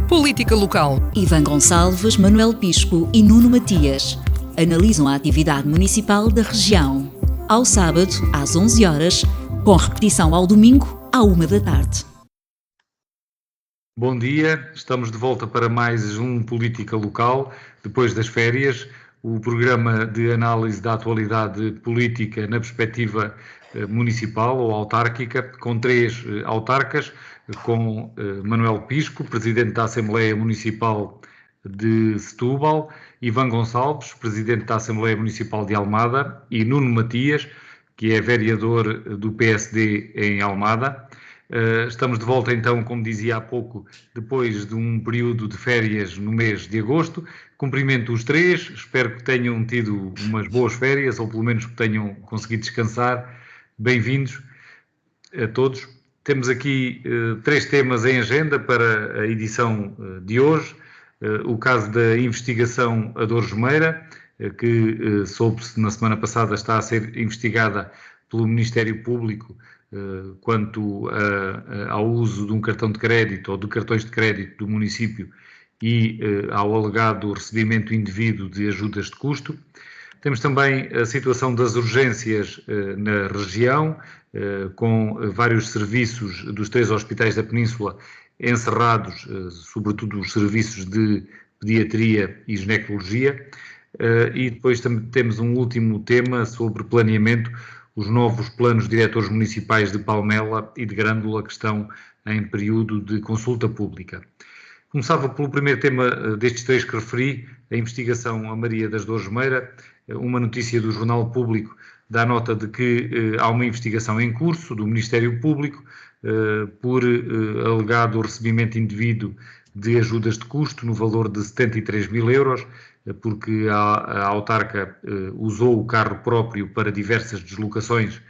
Política local. Ivan Gonçalves, Manuel Pisco e Nuno Matias analisam a atividade municipal da região. Ao sábado, às 11 horas, com repetição ao domingo, à 1 da tarde. Bom dia, estamos de volta para mais um Política Local, depois das férias, o programa de análise da atualidade política na perspectiva municipal ou autárquica, com 3 autarcas, com Manuel Pisco, Presidente da Assembleia Municipal de Setúbal, Ivan Gonçalves, Presidente da Assembleia Municipal de Almada, e Nuno Matias, que é vereador do PSD em Almada. Estamos de volta então, como dizia há pouco, depois de um período de férias no mês de agosto. Cumprimento os 3, espero que tenham tido umas boas férias, ou pelo menos que tenham conseguido descansar. Bem-vindos a todos. Temos aqui 3 temas em agenda para a edição de hoje. O caso da investigação Adores Meira, que soube-se na semana passada está a ser investigada pelo Ministério Público quanto ao uso de um cartão de crédito ou de cartões de crédito do município e ao alegado recebimento indevido de ajudas de custo. Temos também a situação das urgências na região, com vários serviços dos 3 hospitais da Península encerrados, sobretudo os serviços de pediatria e ginecologia. E depois também temos um último tema sobre planeamento, os novos planos diretores municipais de Palmela e de Grândola, que estão em período de consulta pública. Começava pelo primeiro tema destes 3 que referi, a investigação a Maria das Dores Meira. Uma notícia do Jornal Público dá nota de que há uma investigação em curso do Ministério Público por alegado recebimento indevido de ajudas de custo no valor de 73 mil euros, porque a autarca usou o carro próprio para diversas deslocações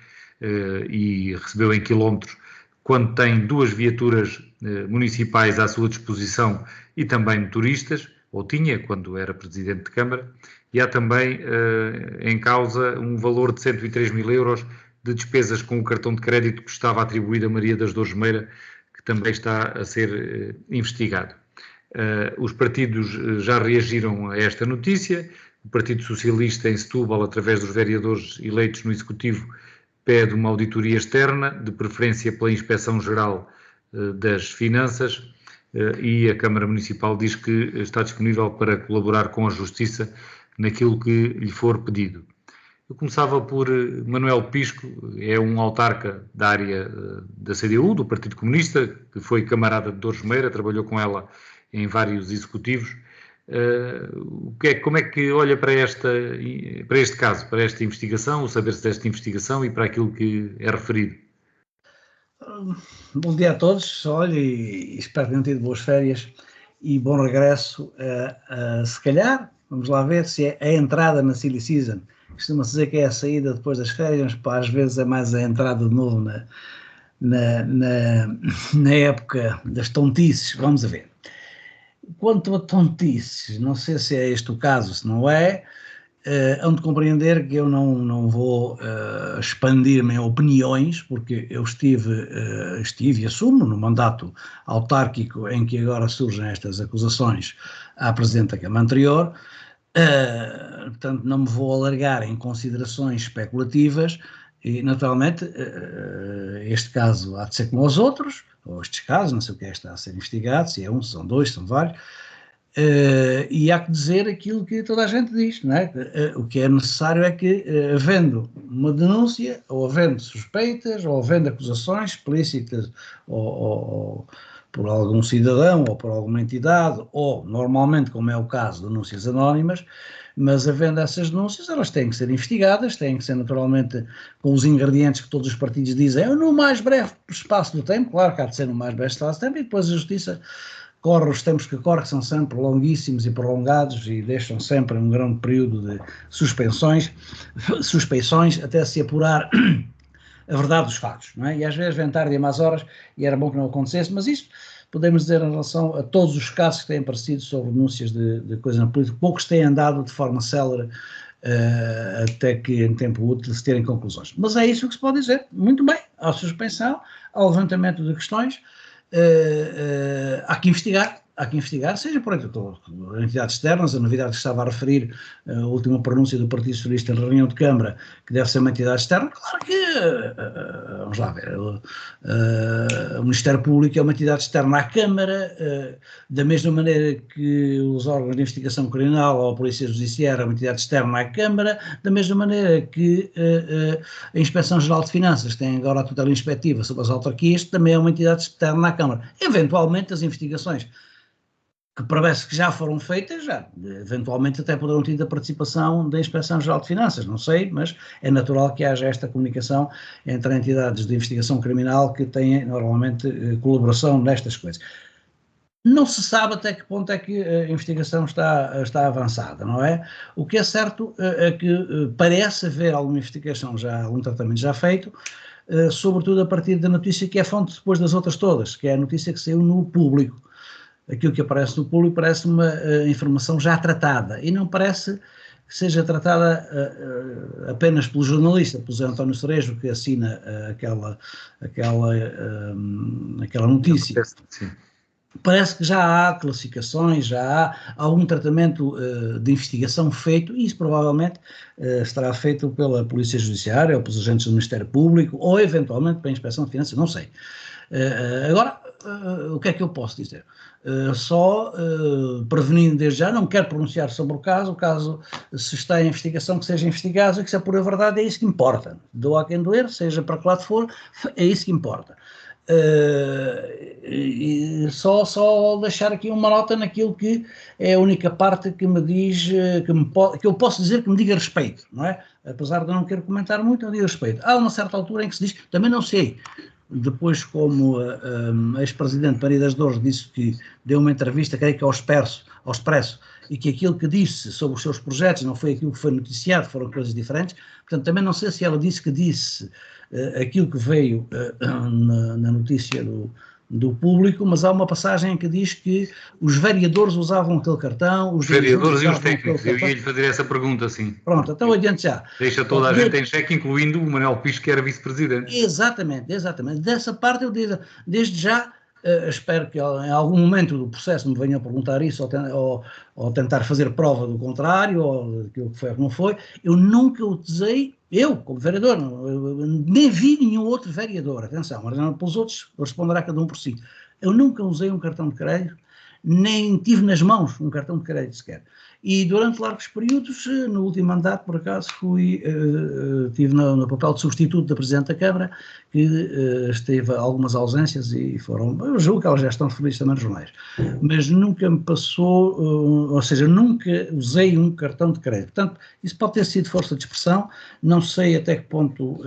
e recebeu em quilómetros, quando tem 2 viaturas municipais à sua disposição e também motoristas, ou tinha quando era Presidente de Câmara, e há também em causa um valor de 103 mil euros de despesas com o cartão de crédito que estava atribuído a Maria das Dores Meira, que também está a ser investigado. Os partidos já reagiram a esta notícia. O Partido Socialista em Setúbal, através dos vereadores eleitos no Executivo, pede uma auditoria externa, de preferência pela Inspeção-Geral das Finanças, e a Câmara Municipal diz que está disponível para colaborar com a Justiça naquilo que lhe for pedido. Eu começava por Manuel Pisco, é um autarca da área da CDU, do Partido Comunista, que foi camarada de Dores Meira, trabalhou com ela em vários executivos. Como é que olha para este caso, para esta investigação, o saber-se desta investigação e para aquilo que é referido? Bom dia a todos, olha, e espero que tenham tido boas férias e bom regresso. Se calhar, vamos lá ver se é a entrada na silly season. Costuma-se dizer que é a saída depois das férias, mas às vezes é mais a entrada de novo na época das tontices. Vamos a ver. Quanto a tontices, não sei se é este o caso, se não é, hão de compreender que eu não vou expandir-me em opiniões, porque eu estive e assumo no mandato autárquico em que agora surgem estas acusações à Presidente da Câmara anterior. Portanto, não me vou alargar em considerações especulativas e, naturalmente, este caso há de ser como os outros, ou estes casos, não sei o que é que está a ser investigado, se é um, se são 2, são vários, e há que dizer aquilo que toda a gente diz, não é? O que é necessário é que, havendo uma denúncia, ou havendo suspeitas, ou havendo acusações explícitas, ou por algum cidadão ou por alguma entidade, ou normalmente, como é o caso, denúncias anónimas, mas havendo essas denúncias, elas têm que ser investigadas, têm que ser naturalmente com os ingredientes que todos os partidos dizem, no mais breve espaço do tempo, claro que há de ser no mais breve espaço do tempo, e depois a Justiça corre os tempos que corre, que são sempre longuíssimos e prolongados e deixam sempre um grande período de suspeições, até se apurar a verdade dos fatos, não é? E às vezes vem tarde e más horas e era bom que não acontecesse, mas isto podemos dizer em relação a todos os casos que têm aparecido sobre denúncias de coisa na política, poucos têm andado de forma célere até que em tempo útil se terem conclusões. Mas é isso que se pode dizer. Muito bem, há suspensão, há levantamento de questões, há que investigar, há que investigar, seja por entidades externas, a novidade que estava a referir, a última pronúncia do Partido Socialista em reunião de Câmara, que deve ser uma entidade externa, claro que, vamos lá ver, o Ministério Público é uma entidade externa à Câmara, da mesma maneira que os órgãos de investigação criminal ou a Polícia Judiciária é uma entidade externa à Câmara, da mesma maneira que a Inspeção-Geral de Finanças tem agora a tutela inspectiva sobre as autarquias, também é uma entidade externa à Câmara. Eventualmente as investigações que parece que já foram feitas, já eventualmente até poderão ter a participação da Inspeção-Geral de Finanças, não sei, mas é natural que haja esta comunicação entre entidades de investigação criminal que têm normalmente colaboração nestas coisas. Não se sabe até que ponto é que a investigação está avançada, não é? O que é certo é que parece haver alguma investigação já, algum tratamento já feito, sobretudo a partir da notícia que é fonte depois das outras todas, que é a notícia que saiu no público. Aquilo que aparece no público parece uma informação já tratada e não parece que seja tratada apenas pelo jornalista, pelo José António Cerejo, que assina aquela notícia. Sim. Parece que já há classificações, já há algum tratamento de investigação feito, e isso provavelmente estará feito pela Polícia Judiciária ou pelos agentes do Ministério Público ou eventualmente pela Inspeção de Finanças, não sei. Agora, o que é que eu posso dizer? Só prevenindo desde já, não quero pronunciar sobre o caso, se está em investigação, que seja investigado, e que se é pura verdade, é isso que importa. Doa a quem doer, seja para que lado for, é isso que importa. E só deixar aqui uma nota naquilo que é a única parte que me diz, que eu posso dizer que me diga respeito, não é? Apesar de não querer comentar muito, eu digo respeito. Há uma certa altura em que se diz, também não sei, depois como a ex-presidente Maria das Dores disse que deu uma entrevista, creio que ao Expresso, e que aquilo que disse sobre os seus projetos não foi aquilo que foi noticiado, foram coisas diferentes, portanto também não sei se ela disse aquilo que veio na notícia do público, mas há uma passagem em que diz que os vereadores usavam aquele cartão, os vereadores e os técnicos, eu ia-lhe fazer essa pergunta, sim. Pronto, então adiante já. Deixa toda a gente em xeque, incluindo o Manuel Pisco, que era vice-presidente. Exatamente. Dessa parte eu desde já espero que em algum momento do processo me venham a perguntar isso ou tentar fazer prova do contrário, ou daquilo que foi ou que não foi. Eu nunca usei, eu como vereador, nem vi nenhum outro vereador, atenção, mas não pelos outros, responderá cada um por si. Eu nunca usei um cartão de crédito, nem tive nas mãos um cartão de crédito sequer. E durante largos períodos, no último mandato, por acaso, estive no papel de substituto da Presidente da Câmara, que esteve algumas ausências e eu julgo que elas já estão referidas também nos jornais. Mas nunca me passou, ou seja, nunca usei um cartão de crédito. Portanto, isso pode ter sido força de expressão, não sei até que ponto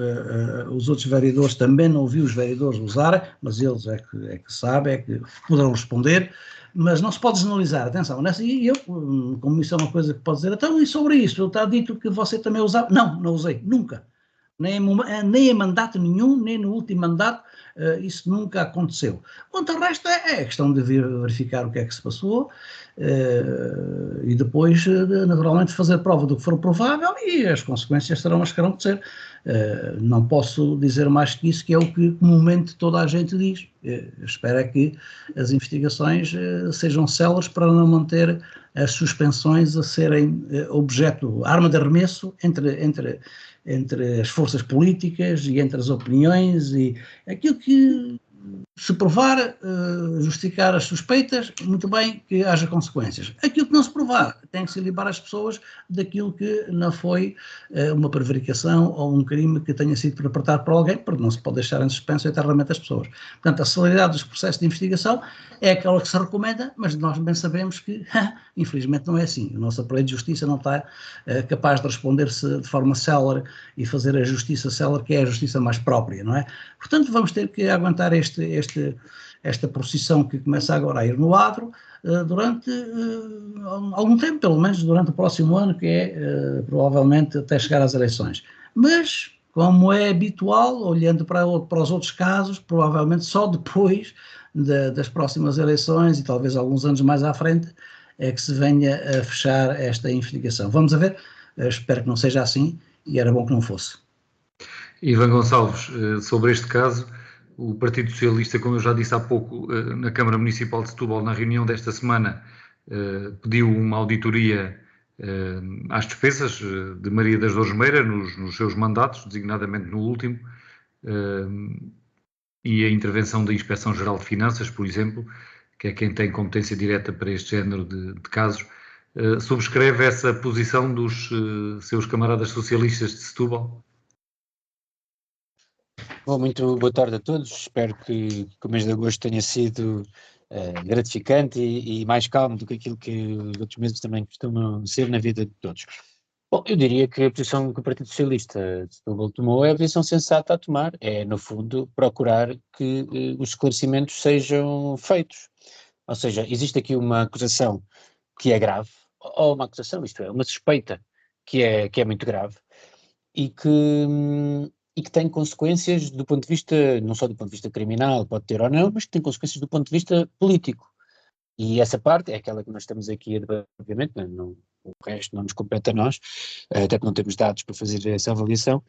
os outros vereadores, também não ouvi os vereadores usarem, mas eles é que sabem, é que poderão responder. Mas não se pode generalizar, atenção, e eu, como isso é uma coisa que pode dizer, então e sobre isso, está dito que você também usava? Não usei, nunca, nem em mandato nenhum, nem no último mandato, isso nunca aconteceu. Quanto ao resto é questão de verificar o que é que se passou e depois, naturalmente, fazer prova do que for provável e as consequências serão as que terão de ser. Não posso dizer mais que isso, que é o que comumente toda a gente diz. Espero é que as investigações sejam céleres para não manter as suspensões a serem objeto, arma de arremesso entre as forças políticas e entre as opiniões, e aquilo que se provar, justificar as suspeitas, muito bem, que haja consequências. Aquilo que não se provar, tem que se liberar as pessoas daquilo que não foi uma prevaricação ou um crime que tenha sido perpetrado por alguém, porque não se pode deixar em suspenso eternamente as pessoas. Portanto, a celeridade dos processos de investigação é aquela que se recomenda, mas nós bem sabemos que, infelizmente, não é assim. O nosso aparelho de justiça não está capaz de responder-se de forma célere e fazer a justiça célere, que é a justiça mais própria, não é? Portanto, vamos ter que aguentar esta procissão que começa agora a ir no adro durante algum tempo, pelo menos durante o próximo ano, que é provavelmente até chegar às eleições. Mas, como é habitual, olhando para os outros casos, provavelmente só depois das próximas eleições e talvez alguns anos mais à frente é que se venha a fechar esta investigação. Vamos a ver, espero que não seja assim e era bom que não fosse. Ivan Gonçalves, sobre este caso, O Partido Socialista, como eu já disse há pouco, na Câmara Municipal de Setúbal, na reunião desta semana, pediu uma auditoria às despesas de Maria das Dores Meira nos seus mandatos, designadamente no último, e a intervenção da Inspeção-Geral de Finanças, por exemplo, que é quem tem competência direta para este género de casos. Subscreve essa posição dos seus camaradas socialistas de Setúbal? Bom, muito boa tarde a todos. Espero que o mês de agosto tenha sido gratificante e mais calmo do que aquilo que os outros meses também costumam ser na vida de todos. Bom, eu diria que a posição que o Partido Socialista de Setúbal tomou é a posição sensata a tomar. É, no fundo, procurar que os esclarecimentos sejam feitos. Ou seja, existe aqui uma acusação que é grave, ou uma acusação, isto é, uma suspeita que é muito grave, e que tem consequências do ponto de vista, não só do ponto de vista criminal, pode ter ou não, mas que tem consequências do ponto de vista político. E essa parte é aquela que nós estamos aqui a debater, obviamente, não, o resto não nos compete a nós, até porque não temos dados para fazer essa avaliação,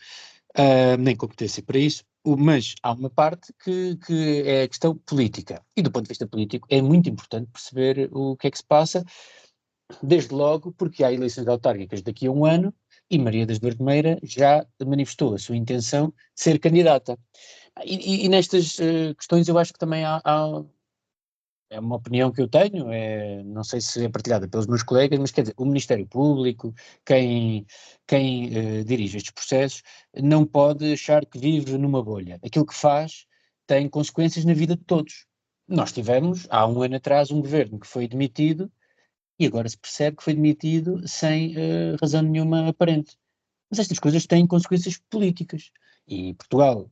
nem competência para isso, mas há uma parte que é a questão política. E do ponto de vista político é muito importante perceber o que é que se passa, desde logo porque há eleições autárquicas daqui a um ano, e Maria das Dores Meira já manifestou a sua intenção de ser candidata. E nestas questões eu acho que também é uma opinião que eu tenho, não sei se é partilhada pelos meus colegas, mas quer dizer, o Ministério Público, quem dirige estes processos, não pode achar que vive numa bolha. Aquilo que faz tem consequências na vida de todos. Nós tivemos, há um ano atrás, um governo que foi demitido, e agora se percebe que foi demitido sem razão nenhuma aparente. Mas estas coisas têm consequências políticas. E Portugal,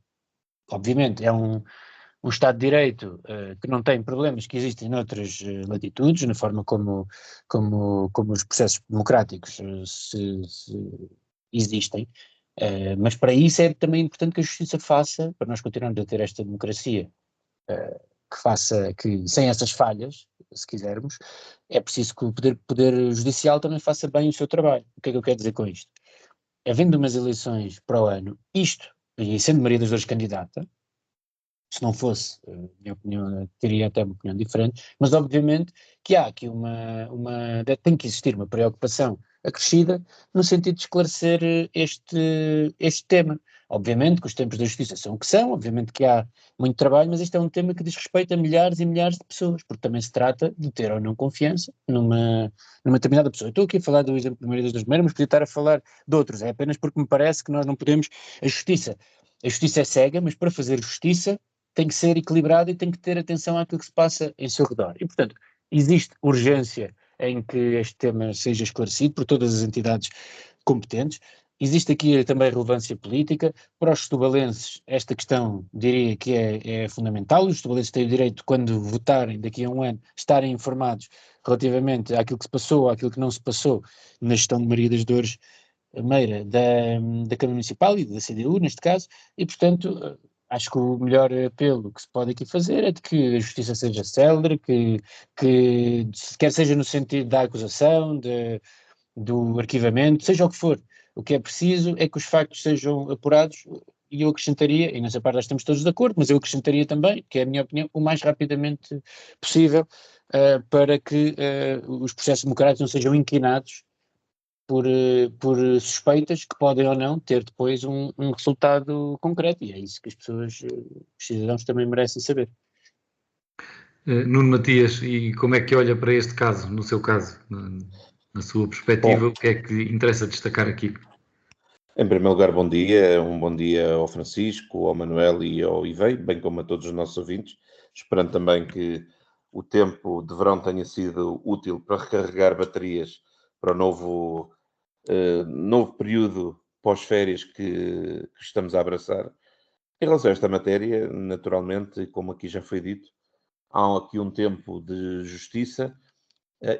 obviamente, é um Estado de Direito que não tem problemas que existem noutras latitudes, na forma como os processos democráticos se existem. Mas para isso é também importante que a justiça faça, para nós continuarmos a ter esta democracia, que sem essas falhas, se quisermos, é preciso que o poder judicial também faça bem o seu trabalho. O que é que eu quero dizer com isto? Havendo umas eleições para o ano, e sendo Maria das Dores candidata, se não fosse, minha opinião, teria até uma opinião diferente, mas obviamente que há aqui tem que existir uma preocupação acrescida no sentido de esclarecer este tema. Obviamente que os tempos da justiça são o que são, obviamente que há muito trabalho, mas este é um tema que diz respeito a milhares e milhares de pessoas, porque também se trata de ter ou não confiança numa determinada pessoa. Eu estou aqui a falar do exemplo de Maria das Dores Meira, mas podia estar a falar de outros, é apenas porque me parece que nós não podemos, a justiça é cega, mas para fazer justiça tem que ser equilibrado e tem que ter atenção àquilo que se passa em seu redor. E, portanto, existe urgência em que este tema seja esclarecido por todas as entidades competentes. Existe aqui também relevância política. Para os setubalenses, esta questão, diria que é fundamental. Os setubalenses têm o direito, quando votarem daqui a um ano, estarem informados relativamente àquilo que se passou, àquilo que não se passou na gestão de Maria das Dores Meira da Câmara Municipal e da CDU, neste caso, e, portanto, acho que o melhor apelo que se pode aqui fazer é de que a justiça seja célere, que quer seja no sentido da acusação, do arquivamento, seja o que for. O que é preciso é que os factos sejam apurados, e eu acrescentaria, e nessa parte já estamos todos de acordo, mas eu acrescentaria também, que é a minha opinião, o mais rapidamente possível, para que os processos democráticos não sejam inquinados por suspeitas que podem ou não ter depois um resultado concreto, e é isso que as pessoas, os cidadãos também merecem saber. Nuno Matias, e como é que olha para este caso, no seu caso, na sua perspectiva, o que é que interessa destacar aqui? Em primeiro lugar, bom dia, um bom dia ao Francisco, ao Manuel e ao Ivei, bem como a todos os nossos ouvintes, esperando também que o tempo de verão tenha sido útil para recarregar baterias para o novo período pós-férias que estamos a abraçar. Em relação a esta matéria, naturalmente, como aqui já foi dito, há aqui um tempo de justiça.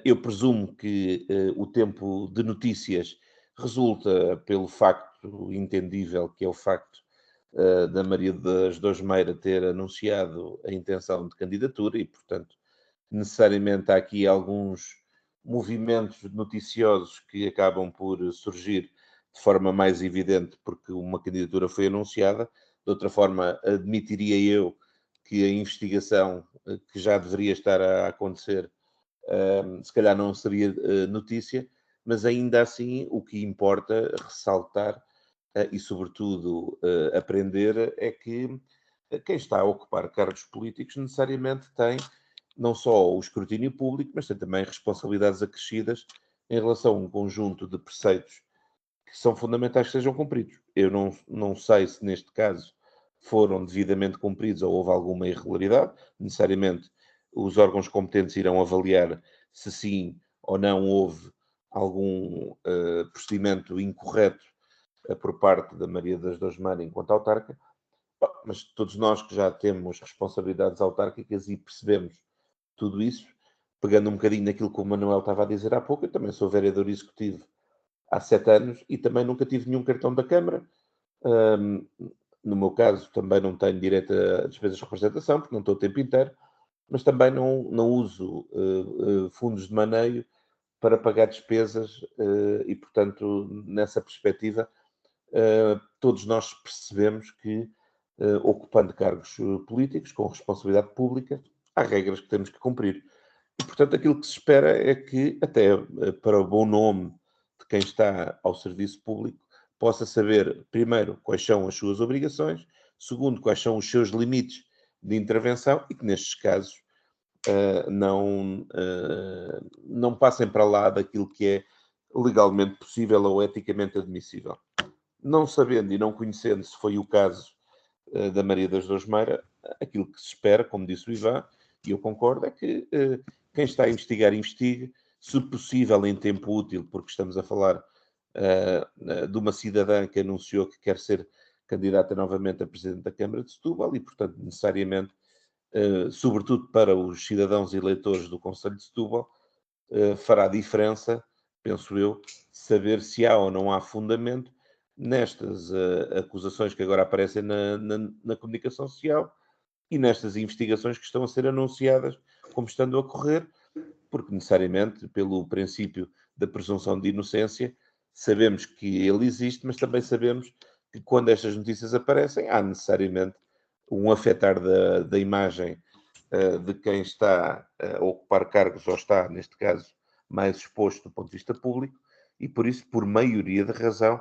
Eu presumo que o tempo de notícias resulta pelo facto entendível, que é o facto da Maria das Dores Meira ter anunciado a intenção de candidatura e, portanto, necessariamente há aqui alguns movimentos noticiosos que acabam por surgir de forma mais evidente porque uma candidatura foi anunciada. De outra forma, admitiria eu que a investigação que já deveria estar a acontecer se calhar não seria notícia, mas ainda assim o que importa ressaltar e sobretudo aprender é que quem está a ocupar cargos políticos necessariamente tem não só o escrutínio público, mas tem também responsabilidades acrescidas em relação a um conjunto de preceitos que são fundamentais que sejam cumpridos. Eu não sei se neste caso foram devidamente cumpridos ou houve alguma irregularidade. Necessariamente os órgãos competentes irão avaliar se sim ou não houve algum procedimento incorreto por parte da Maria das Dores Meira enquanto autarca. Mas todos nós que já temos responsabilidades autárquicas e percebemos tudo isso, pegando um bocadinho naquilo que o Manuel estava a dizer há pouco, eu também sou vereador executivo há 7 anos e também nunca tive nenhum cartão da Câmara. No meu caso, também não tenho direito a despesas de representação, porque não estou o tempo inteiro, mas também não uso fundos de maneio para pagar despesas e, portanto, nessa perspectiva, todos nós percebemos que, ocupando cargos políticos com responsabilidade pública, há regras que temos que cumprir. E, portanto, aquilo que se espera é que, até para o bom nome de quem está ao serviço público, possa saber, primeiro, quais são as suas obrigações, segundo, quais são os seus limites de intervenção e que, nestes casos, não passem para lá daquilo que é legalmente possível ou eticamente admissível. Não sabendo e não conhecendo se foi o caso da Maria das Dores Meira, aquilo que se espera, como disse o Ivan, e eu concordo, é que quem está a investigar, investigue, se possível em tempo útil, porque estamos a falar de uma cidadã que anunciou que quer ser candidata novamente a Presidente da Câmara de Setúbal e, portanto, necessariamente, sobretudo para os cidadãos eleitores do Concelho de Setúbal, fará diferença, penso eu, saber se há ou não há fundamento nestas acusações que agora aparecem na comunicação social e nestas investigações que estão a ser anunciadas como estando a correr, porque necessariamente, pelo princípio da presunção de inocência, sabemos que ele existe, mas também sabemos que quando estas notícias aparecem, há necessariamente um afetar da imagem de quem está a ocupar cargos ou está, neste caso, mais exposto do ponto de vista público e, por isso, por maioria de razão,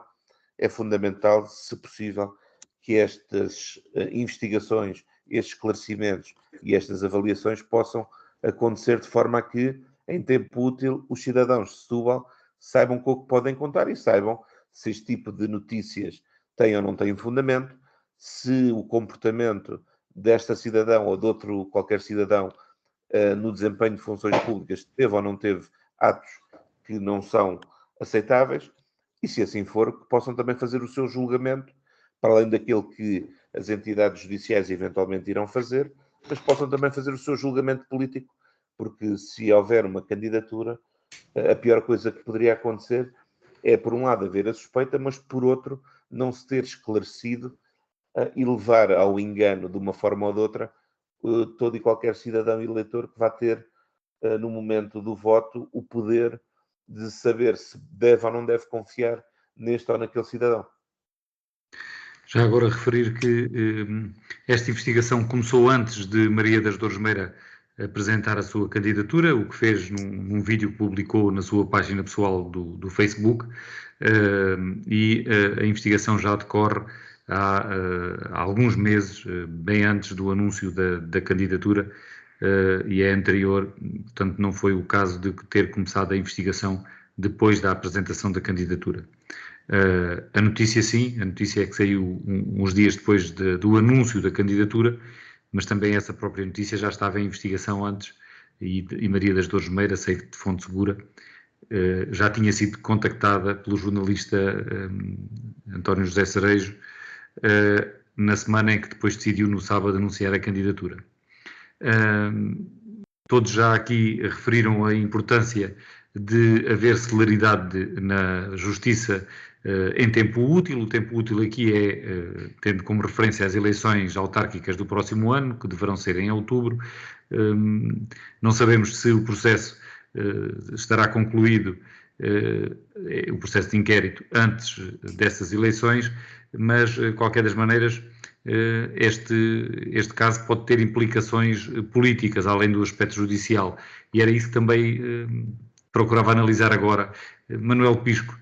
é fundamental, se possível, que estas investigações, estes esclarecimentos e estas avaliações possam acontecer de forma a que, em tempo útil, os cidadãos de Setúbal saibam com o que podem contar e saibam se este tipo de notícias tem ou não tem fundamento, se o comportamento desta cidadã ou de outro qualquer cidadão no desempenho de funções públicas teve ou não teve atos que não são aceitáveis e, se assim for, que possam também fazer o seu julgamento, para além daquele que as entidades judiciais eventualmente irão fazer, mas possam também fazer o seu julgamento político, porque se houver uma candidatura, a pior coisa que poderia acontecer é, por um lado, haver a suspeita, mas, por outro, não se ter esclarecido e levar ao engano, de uma forma ou de outra, todo e qualquer cidadão eleitor que vá ter, no momento do voto, o poder de saber se deve ou não deve confiar neste ou naquele cidadão. Já agora referir que esta investigação começou antes de Maria das Dores Meira apresentar a sua candidatura, o que fez num vídeo que publicou na sua página pessoal do Facebook, e a investigação já decorre há alguns meses, bem antes do anúncio da candidatura, e é anterior, portanto não foi o caso de ter começado a investigação depois da apresentação da candidatura. A notícia sim, a notícia é que saiu uns dias depois do anúncio da candidatura, mas também essa própria notícia já estava em investigação antes e Maria das Dores Meira, sei de fonte segura, já tinha sido contactada pelo jornalista António José Cerejo na semana em que depois decidiu no sábado anunciar a candidatura. Todos já aqui referiram a importância de haver celeridade na justiça em tempo útil. O tempo útil aqui é, tendo como referência as eleições autárquicas do próximo ano, que deverão ser em outubro. Não sabemos se o processo estará concluído, o processo de inquérito, antes dessas eleições, mas, qualquer das maneiras, este caso pode ter implicações políticas, além do aspecto judicial. E era isso que também procurava analisar agora. Manuel Pisco,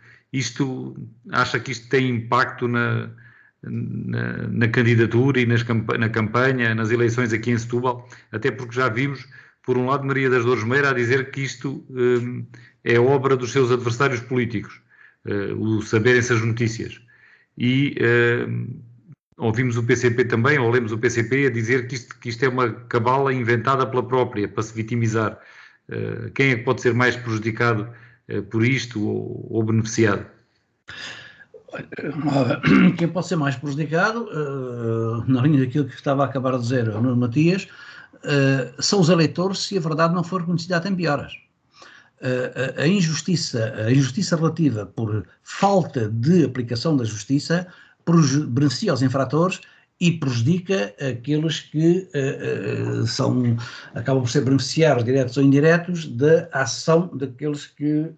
acha que isto tem impacto na candidatura e na campanha, nas eleições aqui em Setúbal? Até porque já vimos, por um lado, Maria das Dores Meira a dizer que isto é obra dos seus adversários políticos, o saberem essas notícias. E ouvimos o PCP também, ou lemos o PCP a dizer que isto é uma cabala inventada pela própria, para se vitimizar. Quem é que pode ser mais prejudicado por isto ou beneficiado? Quem pode ser mais prejudicado, na linha daquilo que estava a acabar de dizer o Nuno Matias, são os eleitores se a verdade não for conhecida a tempo e horas. A injustiça relativa por falta de aplicação da justiça beneficia os infratores e prejudica aqueles que acabam por ser beneficiários diretos ou indiretos da ação daqueles que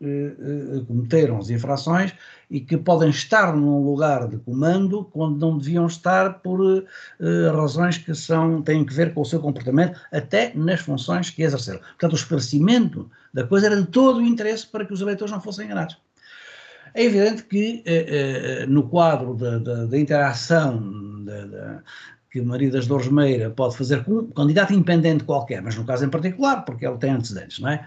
cometeram as infrações e que podem estar num lugar de comando quando não deviam estar por razões que têm que ver com o seu comportamento, até nas funções que exerceram. Portanto, o esclarecimento da coisa era de todo o interesse para que os eleitores não fossem enganados. É evidente que no quadro da interação que Maria das Dores Meira pode fazer com um candidato independente qualquer, mas no caso em particular, porque ela tem antecedentes, não é?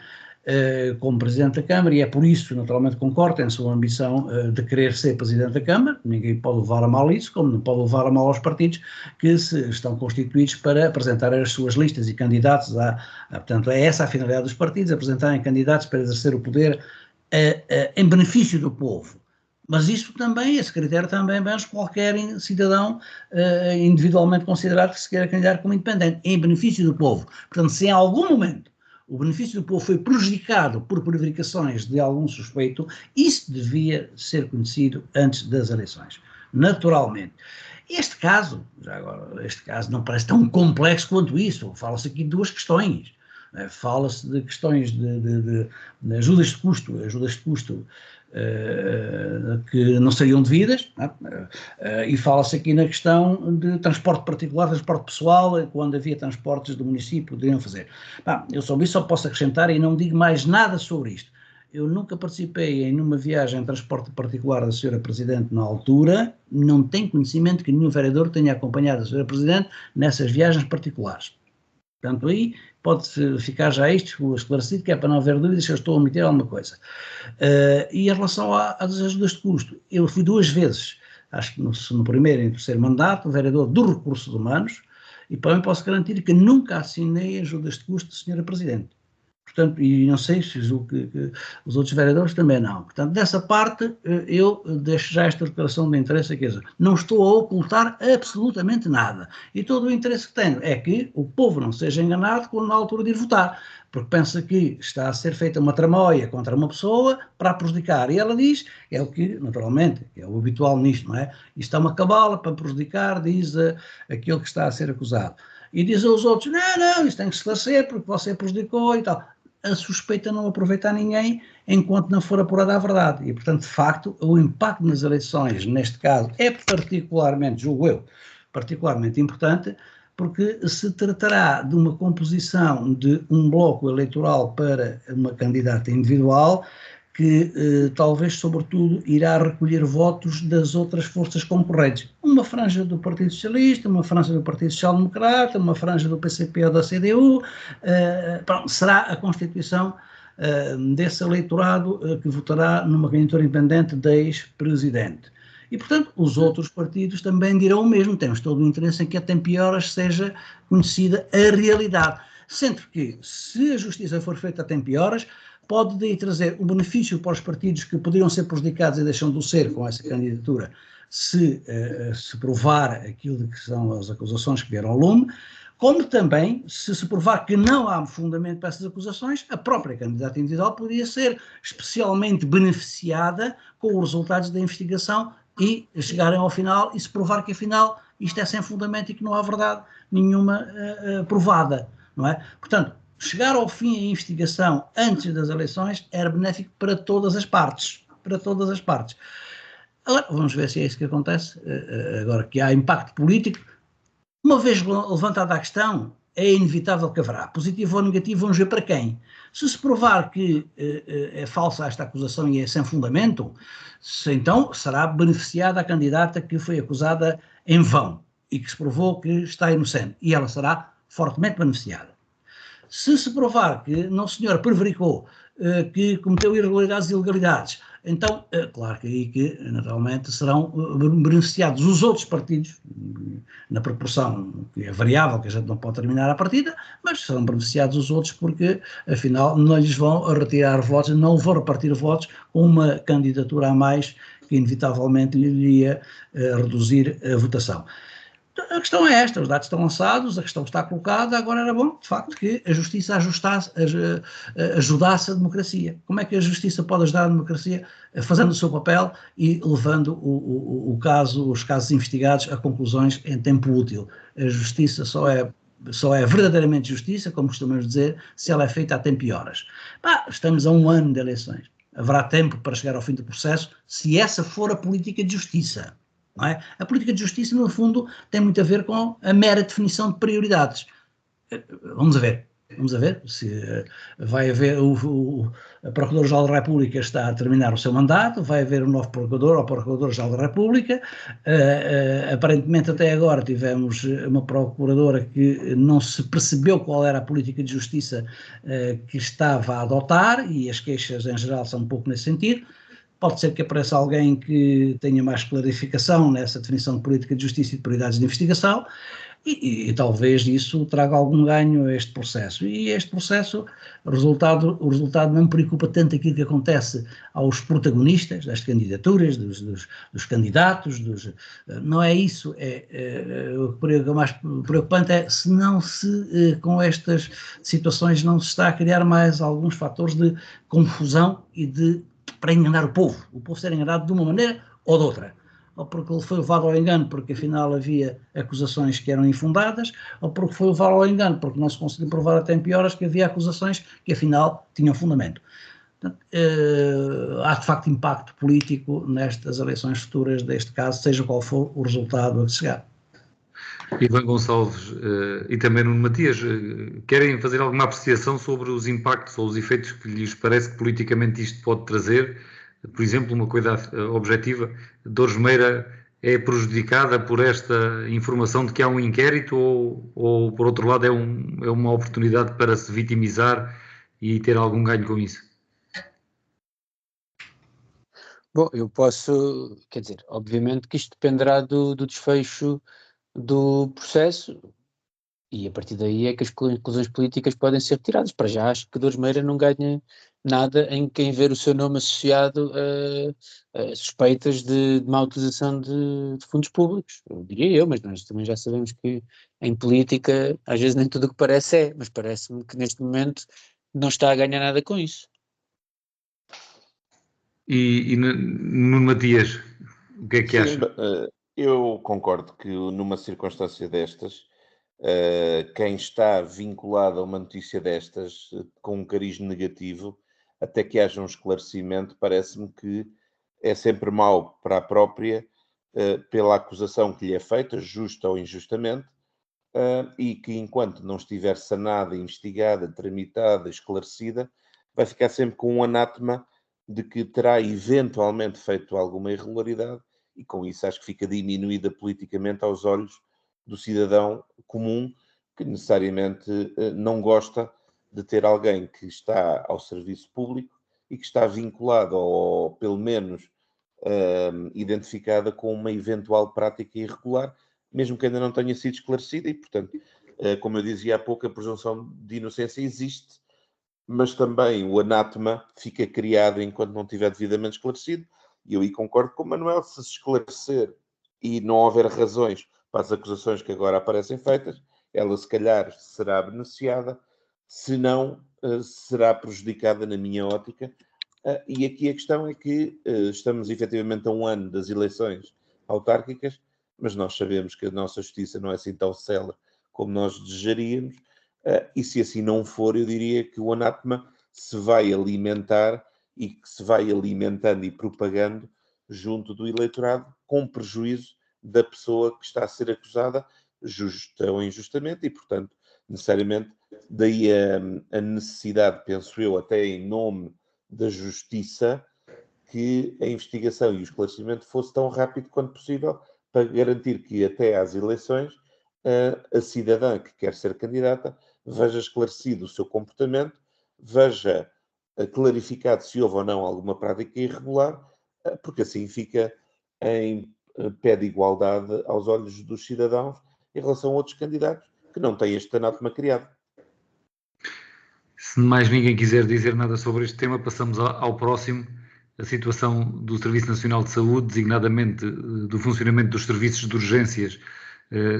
Como Presidente da Câmara, e é por isso, naturalmente, concordo em sua ambição de querer ser Presidente da Câmara. Ninguém pode levar a mal isso, como não pode levar a mal aos partidos que estão constituídos para apresentar as suas listas e candidatos. Portanto, é essa a finalidade dos partidos, apresentarem candidatos para exercer o poder em benefício do povo. Mas isso também, esse critério também vence qualquer cidadão individualmente considerado que se queira candidatar como independente, em benefício do povo. Portanto, se em algum momento o benefício do povo foi prejudicado por prevaricações de algum suspeito, isso devia ser conhecido antes das eleições, naturalmente. Este caso não parece tão complexo quanto isso. Fala-se aqui de duas questões. Fala-se de questões de ajudas de custo que não seriam devidas, e fala-se aqui na questão de transporte particular, transporte pessoal, quando havia transportes do município, poderiam fazer. Eu sobre isso só posso acrescentar e não digo mais nada sobre isto. Eu nunca participei em nenhuma viagem em transporte particular da Sra. Presidente na altura, não tenho conhecimento que nenhum vereador tenha acompanhado a Sra. Presidente nessas viagens particulares. Portanto, aí pode ficar já isto esclarecido, que é para não haver dúvidas se eu estou a omitir alguma coisa. E em relação às ajudas de custo, eu fui 2 vezes, acho que no primeiro e no terceiro mandato, vereador dos Recursos Humanos, e para mim posso garantir que nunca assinei ajudas de custo de Sra. Presidente. Portanto, e não sei se que os outros vereadores também não. Portanto, dessa parte, eu deixo já esta declaração de interesse, quer dizer, não estou a ocultar absolutamente nada. E todo o interesse que tenho é que o povo não seja enganado quando na altura de ir votar, porque pensa que está a ser feita uma tramóia contra uma pessoa para a prejudicar. E ela diz, é o que, naturalmente, é o habitual nisto, não é? Isto é uma cabala para prejudicar, diz aquele que está a ser acusado. E diz aos outros, não, isto tem que esclarecer porque você prejudicou e tal. A suspeita não aproveita a ninguém enquanto não for apurada a verdade. E, portanto, de facto, o impacto nas eleições, neste caso, é particularmente, julgo eu, particularmente importante, porque se tratará de uma composição de um bloco eleitoral para uma candidata individual que talvez, sobretudo, irá recolher votos das outras forças concorrentes. Uma franja do Partido Socialista, uma franja do Partido Social Democrata, uma franja do PCP ou da CDU, será a constituição desse eleitorado que votará numa candidatura independente da ex-presidente. E, portanto, os outros partidos também dirão o mesmo. Temos todo o interesse em que a tempo e horas seja conhecida a realidade. Sendo que, se a justiça for feita a tempo e horas, pode daí trazer um benefício para os partidos que poderiam ser prejudicados e deixam de o ser com essa candidatura, se provar aquilo de que são as acusações que vieram ao lume, como também, se provar que não há fundamento para essas acusações, a própria candidata individual poderia ser especialmente beneficiada com os resultados da investigação e chegarem ao final e se provar que afinal isto é sem fundamento e que não há verdade nenhuma provada, não é? Portanto, chegar ao fim a investigação antes das eleições era benéfico para todas as partes, Agora, vamos ver se é isso que acontece, agora que há impacto político, Uma vez levantada a questão, é inevitável que haverá. Positivo ou negativo, vamos ver para quem. Se provar que é falsa esta acusação e é sem fundamento, então será beneficiada a candidata que foi acusada em vão e que se provou que está inocente. E ela será fortemente beneficiada. Se provar que não, senhor, prevaricou, que cometeu irregularidades e ilegalidades, então, claro que aí que, naturalmente, serão beneficiados os outros partidos, na proporção que é variável, que a gente não pode terminar à partida, mas serão beneficiados os outros porque, afinal, não lhes vão retirar votos, não vão repartir votos com uma candidatura a mais que, inevitavelmente, lhe iria reduzir a votação. A questão é esta, os dados estão lançados, a questão está colocada, agora era bom, de facto, que a justiça ajudasse a democracia. Como é que a justiça pode ajudar a democracia? Fazendo o seu papel e levando os casos investigados a conclusões em tempo útil. A justiça só é verdadeiramente justiça, como costumamos dizer, se ela é feita a tempo e horas. Estamos a 1 ano de eleições. Haverá tempo para chegar ao fim do processo, se essa for a política de justiça. Não é? A política de justiça, no fundo, tem muito a ver com a mera definição de prioridades. Vamos a ver se vai haver a Procuradora-Geral da República está a terminar o seu mandato, vai haver um novo Procurador ou Procuradora-Geral da República. Aparentemente até agora tivemos uma Procuradora que não se percebeu qual era a política de justiça que estava a adotar, e as queixas em geral são um pouco nesse sentido. Pode ser que apareça alguém que tenha mais clarificação nessa definição de política de justiça e de prioridades de investigação e talvez isso traga algum ganho a este processo. E este processo, o resultado não me preocupa tanto aquilo que acontece aos protagonistas das candidaturas, dos candidatos, não é isso. O que é mais preocupante é se com estas situações não se está a criar mais alguns fatores de confusão e para enganar o povo ser enganado de uma maneira ou de outra, ou porque ele foi levado ao engano porque afinal havia acusações que eram infundadas, ou porque foi levado ao engano porque não se conseguiu provar a tempo e horas que havia acusações que afinal tinham fundamento. Portanto, há de facto impacto político nestas eleições futuras deste caso, seja qual for o resultado a que chegar. Ivan Gonçalves e também Nuno Matias, querem fazer alguma apreciação sobre os impactos ou os efeitos que lhes parece que politicamente isto pode trazer? Por exemplo, uma coisa objetiva, Dores Meira é prejudicada por esta informação de que há um inquérito ou por outro lado, é uma oportunidade para se vitimizar e ter algum ganho com isso? Bom, eu posso, quer dizer, obviamente que isto dependerá do desfecho do processo e a partir daí é que as conclusões políticas podem ser retiradas. Para já acho que Dores Meira não ganha nada em quem ver o seu nome associado a suspeitas de má utilização de fundos públicos, diria eu, mas nós também já sabemos que em política às vezes nem tudo o que parece é, mas parece-me que neste momento não está a ganhar nada com isso. E Nuno Matias, o que é que acha? Eu concordo que numa circunstância destas, quem está vinculado a uma notícia destas com um cariz negativo, até que haja um esclarecimento, parece-me que é sempre mau para a própria, pela acusação que lhe é feita, justa ou injustamente, e que enquanto não estiver sanada, investigada, tramitada, esclarecida, vai ficar sempre com um anátema de que terá eventualmente feito alguma irregularidade e com isso acho que fica diminuída politicamente aos olhos do cidadão comum que necessariamente não gosta de ter alguém que está ao serviço público e que está vinculado ou pelo menos identificada com uma eventual prática irregular, mesmo que ainda não tenha sido esclarecida e, portanto, como eu dizia há pouco, a presunção de inocência existe, mas também o anátema fica criado enquanto não estiver devidamente esclarecido. E eu aí concordo com o Manuel, se esclarecer e não houver razões para as acusações que agora aparecem feitas, ela se calhar será beneficiada, se não, será prejudicada na minha ótica. E aqui a questão é que estamos efetivamente a 1 ano das eleições autárquicas, mas nós sabemos que a nossa justiça não é assim tão célere como nós desejaríamos, e se assim não for, eu diria que o anátema se vai alimentar e que se vai alimentando e propagando junto do eleitorado, com prejuízo da pessoa que está a ser acusada, justa ou injustamente, e, portanto, necessariamente, daí a necessidade, penso eu, até em nome da justiça, que a investigação e o esclarecimento fosse tão rápido quanto possível, para garantir que até às eleições a cidadã que quer ser candidata veja esclarecido o seu comportamento, veja clarificado se houve ou não alguma prática irregular, porque assim fica em pé de igualdade aos olhos dos cidadãos em relação a outros candidatos que não têm este anátema criado. Se mais ninguém quiser dizer nada sobre este tema, passamos ao próximo, a situação do Serviço Nacional de Saúde, designadamente do funcionamento dos serviços de urgências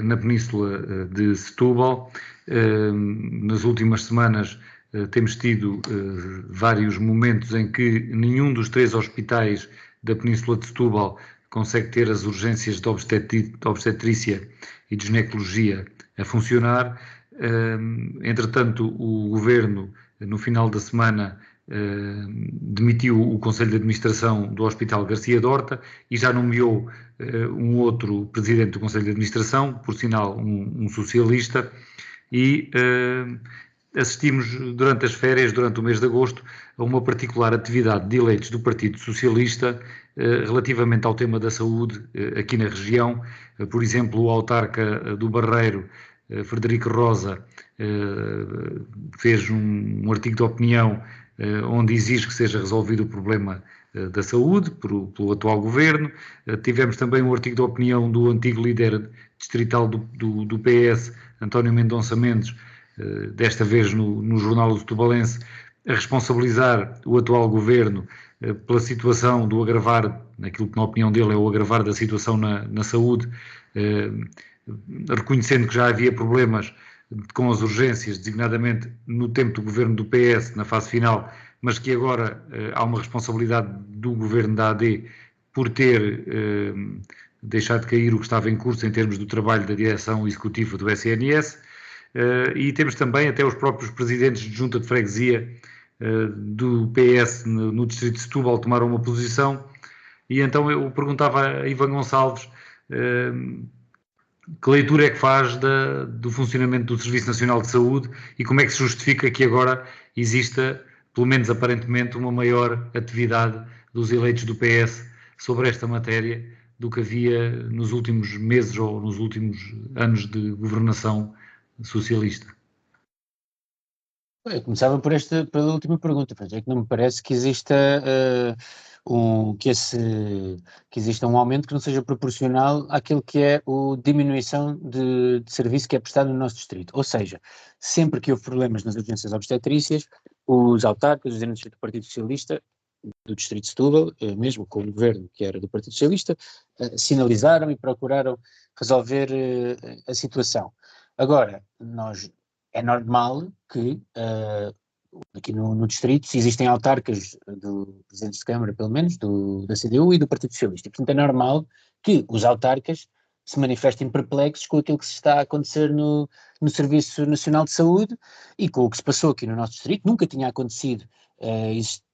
na Península de Setúbal. Nas últimas semanas temos tido vários momentos em que nenhum dos 3 hospitais da Península de Setúbal consegue ter as urgências de obstetrícia e de ginecologia a funcionar. Entretanto, o Governo, no final da semana, demitiu o Conselho de Administração do Hospital Garcia Dorta e já nomeou um outro presidente do Conselho de Administração, por sinal um socialista, e assistimos durante as férias, durante o mês de agosto, a uma particular atividade de eleitos do Partido Socialista relativamente ao tema da saúde aqui na região. Por exemplo, o autarca do Barreiro, Frederico Rosa, fez um artigo de opinião onde exige que seja resolvido o problema da saúde pelo atual governo. Tivemos também um artigo de opinião do antigo líder distrital do PS, António Mendonça Mendes, desta vez no jornal Setubalense, a responsabilizar o atual governo pela situação do agravar, naquilo que na opinião dele é o agravar da situação na saúde, reconhecendo que já havia problemas com as urgências, designadamente no tempo do governo do PS, na fase final, mas que agora há uma responsabilidade do governo da AD por ter deixado cair o que estava em curso em termos do trabalho da direção executiva do SNS, e temos também até os próprios presidentes de junta de freguesia do PS no distrito de Setúbal tomaram uma posição, e então eu perguntava a Ivan Gonçalves que leitura é que faz do funcionamento do Serviço Nacional de Saúde e como é que se justifica que agora exista, pelo menos aparentemente, uma maior atividade dos eleitos do PS sobre esta matéria do que havia nos últimos meses ou nos últimos anos de governação socialista. Eu começava pela última pergunta, é que não me parece que exista que exista um aumento que não seja proporcional àquilo que é a diminuição de serviço que é prestado no nosso distrito. Ou seja, sempre que houve problemas nas urgências obstetrícias, os autarcas, os dirigentes do Partido Socialista, do distrito de Setúbal, mesmo com o governo que era do Partido Socialista, sinalizaram e procuraram resolver a situação. Agora, é normal que aqui no distrito, se existem autarcas do Presidente de Câmara, pelo menos, da CDU e do Partido Socialista. E, portanto, é normal que os autarcas se manifestem perplexos com aquilo que se está a acontecer no Serviço Nacional de Saúde e com o que se passou aqui no nosso distrito. Nunca tinha acontecido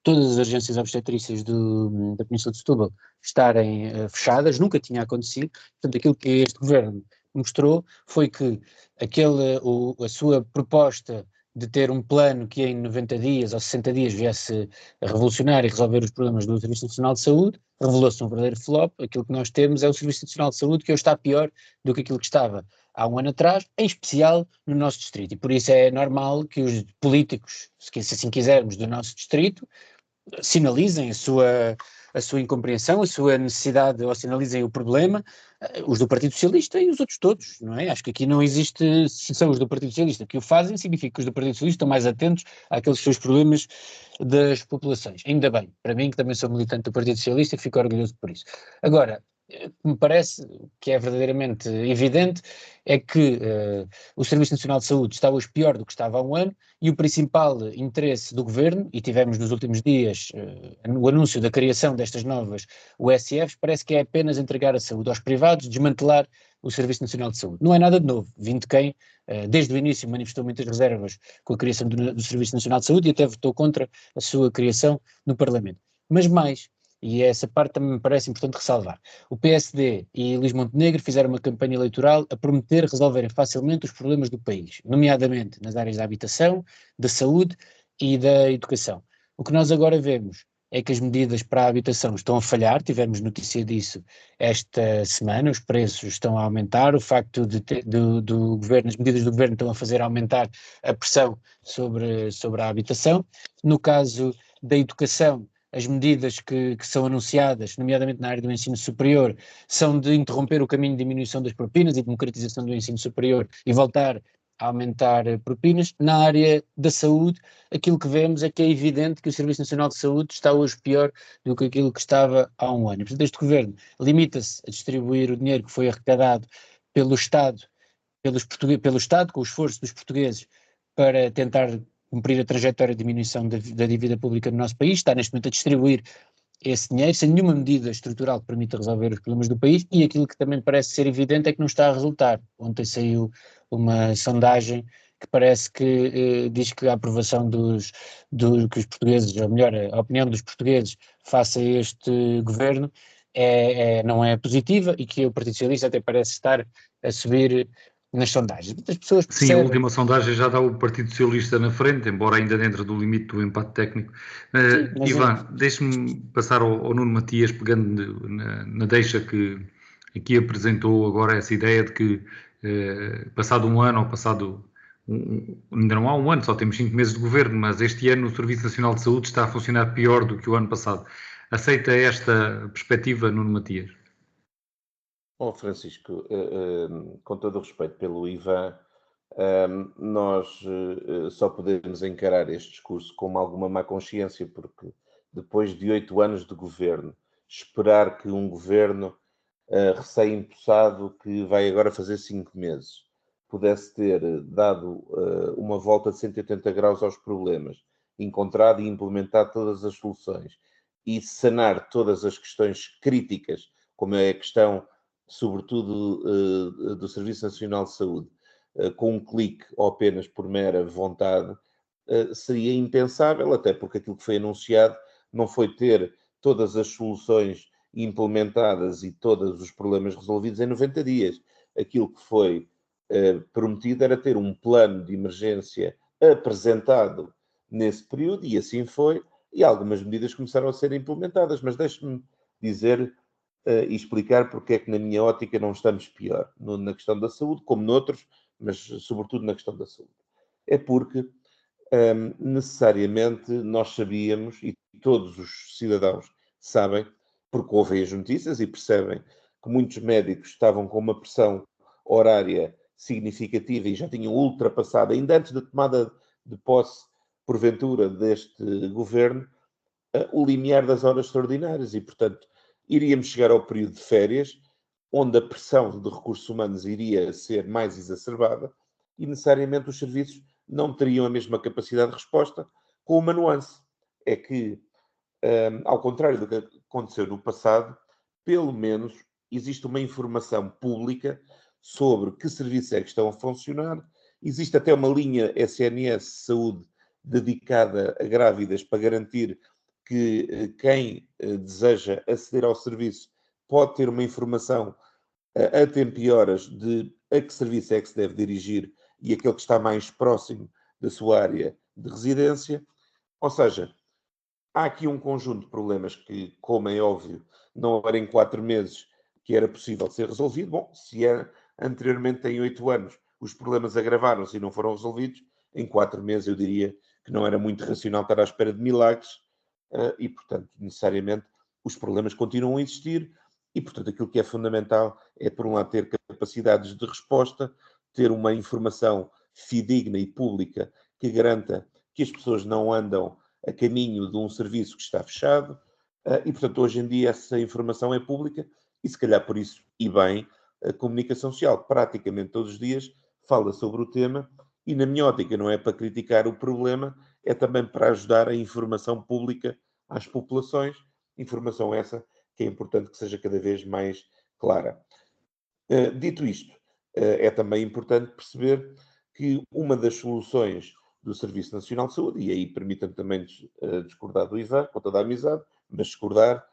todas as urgências obstetrícias da Península de Setúbal estarem fechadas, nunca tinha acontecido. Portanto, aquilo que este governo mostrou foi que a sua proposta de ter um plano que em 90 dias ou 60 dias viesse a revolucionar e resolver os problemas do Serviço Nacional de Saúde, revelou-se um verdadeiro flop. Aquilo que nós temos é o Serviço Nacional de Saúde que hoje está pior do que aquilo que estava há um ano atrás, em especial no nosso distrito, e por isso é normal que os políticos, se assim quisermos, do nosso distrito, sinalizem a sua incompreensão, a sua necessidade, ou sinalizem o problema, os do Partido Socialista e os outros todos, não é? Acho que aqui não existe, se são os do Partido Socialista que o fazem, significa que os do Partido Socialista estão mais atentos àqueles seus problemas das populações. Ainda bem, para mim que também sou militante do Partido Socialista e fico orgulhoso por isso. Agora, me parece que é verdadeiramente evidente é que o Serviço Nacional de Saúde está hoje pior do que estava há um ano, e o principal interesse do governo, e tivemos nos últimos dias o anúncio da criação destas novas USFs, parece que é apenas entregar a saúde aos privados, desmantelar o Serviço Nacional de Saúde. Não é nada de novo, vindo de quem desde o início manifestou muitas reservas com a criação do Serviço Nacional de Saúde e até votou contra a sua criação no Parlamento. Mas mais, E essa parte também me parece importante ressalvar. O PSD e Luís Montenegro fizeram uma campanha eleitoral a prometer resolverem facilmente os problemas do país, nomeadamente nas áreas da habitação, da saúde e da educação. O que nós agora vemos é que as medidas para a habitação estão a falhar, tivemos notícia disso esta semana, os preços estão a aumentar, o facto do governo, as medidas do governo estão a fazer aumentar a pressão sobre a habitação. No caso da educação, as medidas que são anunciadas, nomeadamente na área do ensino superior, são de interromper o caminho de diminuição das propinas e democratização do ensino superior e voltar a aumentar propinas. Na área da saúde, aquilo que vemos é que é evidente que o Serviço Nacional de Saúde está hoje pior do que aquilo que estava há um ano. Portanto, este governo limita-se a distribuir o dinheiro que foi arrecadado pelo Estado, pelo Estado, com o esforço dos portugueses, para tentar cumprir a trajetória de diminuição da dívida pública no nosso país, está neste momento a distribuir esse dinheiro sem nenhuma medida estrutural que permita resolver os problemas do país, e aquilo que também parece ser evidente é que não está a resultar. Ontem saiu uma sondagem que parece que diz que a aprovação que os portugueses, ou melhor, a opinião dos portugueses face a este governo não é positiva, e que o Partido Socialista até parece estar a subir nas sondagens. As pessoas Sim, a percebem... última sondagem já dá o Partido Socialista na frente, embora ainda dentro do limite do empate técnico. Sim, mas Ivan, deixe-me passar ao Nuno Matias, pegando na deixa que aqui apresentou agora essa ideia de que, passado um ano, ou passado... ainda não há um ano, só temos 5 meses de governo, mas este ano o Serviço Nacional de Saúde está a funcionar pior do que o ano passado. Aceita esta perspectiva, Nuno Matias? Bom, Francisco, com todo o respeito pelo Ivan, nós só podemos encarar este discurso com alguma má consciência, porque depois de 8 anos de governo, esperar que um governo recém-impossado, que vai agora fazer 5 meses, pudesse ter dado uma volta de 180 graus aos problemas, encontrado e implementado todas as soluções e sanar todas as questões críticas, como é a questão, sobretudo, do Serviço Nacional de Saúde, com um clique ou apenas por mera vontade, seria impensável, até porque aquilo que foi anunciado não foi ter todas as soluções implementadas e todos os problemas resolvidos em 90 dias. Aquilo que foi prometido era ter um plano de emergência apresentado nesse período, e assim foi, e algumas medidas começaram a ser implementadas, mas deixe-me dizer e explicar porque é que na minha ótica não estamos pior na questão da saúde, como noutros, mas sobretudo na questão da saúde. É porque necessariamente nós sabíamos, e todos os cidadãos sabem, porque ouvem as notícias e percebem que muitos médicos estavam com uma pressão horária significativa e já tinham ultrapassado, ainda antes da tomada de posse, porventura, deste governo, o limiar das horas extraordinárias e, portanto, iríamos chegar ao período de férias, onde a pressão de recursos humanos iria ser mais exacerbada e, necessariamente, os serviços não teriam a mesma capacidade de resposta, com uma nuance. É que, ao contrário do que aconteceu no passado, pelo menos existe uma informação pública sobre que serviços é que estão a funcionar. Existe até uma linha SNS Saúde dedicada a grávidas para garantir que quem deseja aceder ao serviço pode ter uma informação a tempo e horas de a que serviço é que se deve dirigir e aquele que está mais próximo da sua área de residência. Ou seja, há aqui um conjunto de problemas que, como é óbvio, não era em 4 meses que era possível ser resolvido. Bom, se anteriormente, em 8 anos, os problemas agravaram-se e não foram resolvidos, em 4 meses eu diria que não era muito racional estar à espera de milagres e, portanto, necessariamente, os problemas continuam a existir e, portanto, aquilo que é fundamental é, por um lado, ter capacidades de resposta, ter uma informação fidedigna e pública que garanta que as pessoas não andam a caminho de um serviço que está fechado e, portanto, hoje em dia essa informação é pública e, se calhar por isso, e bem, a comunicação social praticamente todos os dias fala sobre o tema e, na minha ótica, não é para criticar o problema, é também para ajudar a informação pública às populações, informação essa que é importante que seja cada vez mais clara. Dito isto, é também importante perceber que uma das soluções do Serviço Nacional de Saúde, e aí permita-me também discordar do Ivan, com toda a amizade, mas discordar,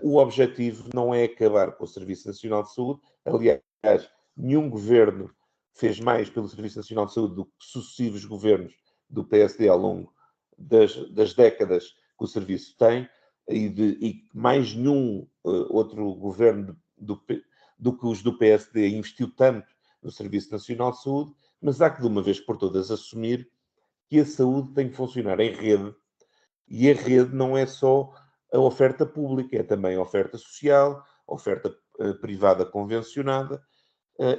o objetivo não é acabar com o Serviço Nacional de Saúde. Aliás, nenhum governo fez mais pelo Serviço Nacional de Saúde do que sucessivos governos do PSD ao longo das décadas que o serviço tem, e mais nenhum outro governo do que os do PSD investiu tanto no Serviço Nacional de Saúde, mas há que de uma vez por todas assumir que a saúde tem que funcionar em rede, e a rede não é só a oferta pública, é também a oferta social, a oferta privada convencionada,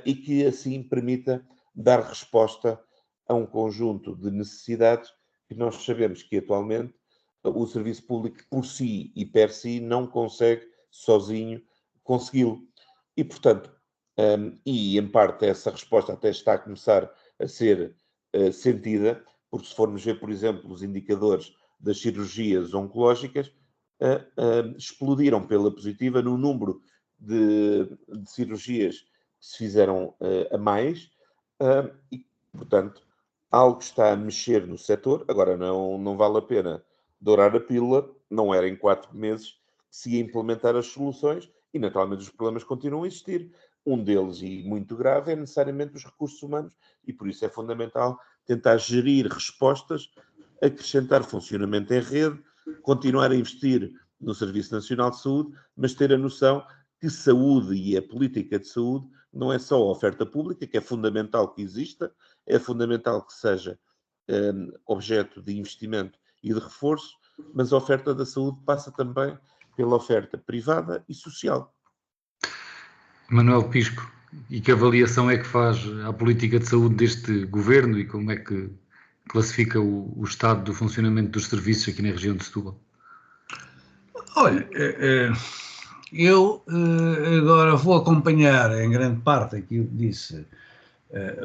e que assim permita dar resposta a um conjunto de necessidades que nós sabemos que atualmente o serviço público por si e per si não consegue sozinho consegui-lo. E, portanto, e em parte essa resposta até está a começar a ser sentida, porque se formos ver, por exemplo, os indicadores das cirurgias oncológicas, explodiram pela positiva no número de cirurgias que se fizeram a mais, e, portanto, algo está a mexer no setor. Agora, não vale a pena dourar a pílula, não era em 4 meses que se ia implementar as soluções, e naturalmente os problemas continuam a existir. Um deles, e muito grave, é necessariamente os recursos humanos, e por isso é fundamental tentar gerir respostas, acrescentar funcionamento em rede, continuar a investir no Serviço Nacional de Saúde, mas ter a noção que saúde e a política de saúde não é só a oferta pública, que é fundamental que exista, é fundamental que seja objeto de investimento e de reforço, mas a oferta da saúde passa também pela oferta privada e social. Manuel Pisco, e que avaliação é que faz à política de saúde deste governo e como é que classifica o estado do funcionamento dos serviços aqui na região de Setúbal? Olha, eu agora vou acompanhar em grande parte aquilo que disse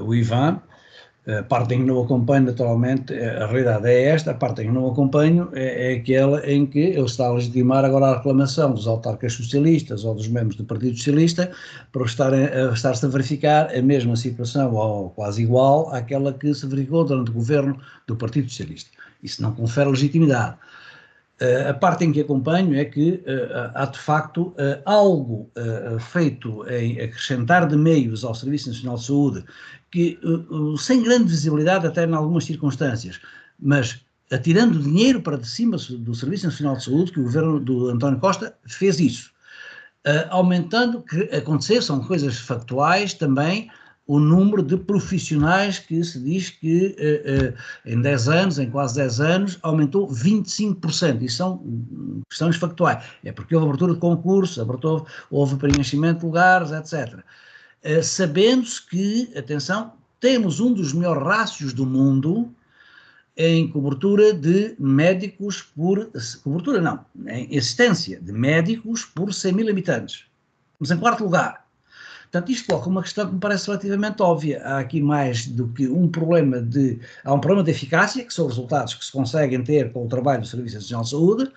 o Ivan. A parte em que não acompanho, naturalmente, a realidade é esta. A parte em que não acompanho é aquela em que ele está a legitimar agora a reclamação dos autarcas socialistas ou dos membros do Partido Socialista por estar-se a verificar a mesma situação ou quase igual àquela que se verificou durante o governo do Partido Socialista. Isso não confere legitimidade. A parte em que acompanho é que há de facto algo feito em acrescentar de meios ao Serviço Nacional de Saúde, que sem grande visibilidade até em algumas circunstâncias, mas atirando dinheiro para de cima do Serviço Nacional de Saúde, que o governo do António Costa fez isso, aumentando, que aconteceu, são coisas factuais também, o número de profissionais que se diz que em 10 anos, em quase 10 anos, aumentou 25%. Isso são questões factuais. É porque houve abertura de concursos, houve preenchimento de lugares, etc. Sabendo-se que, atenção, temos um dos melhores rácios do mundo em cobertura de médicos em assistência de médicos por 100 mil habitantes. Estamos em 4º lugar. Portanto, isto coloca uma questão que me parece relativamente óbvia. Há aqui mais do que um problema de eficácia, que são os resultados que se conseguem ter com o trabalho do Serviço Nacional de Saúde,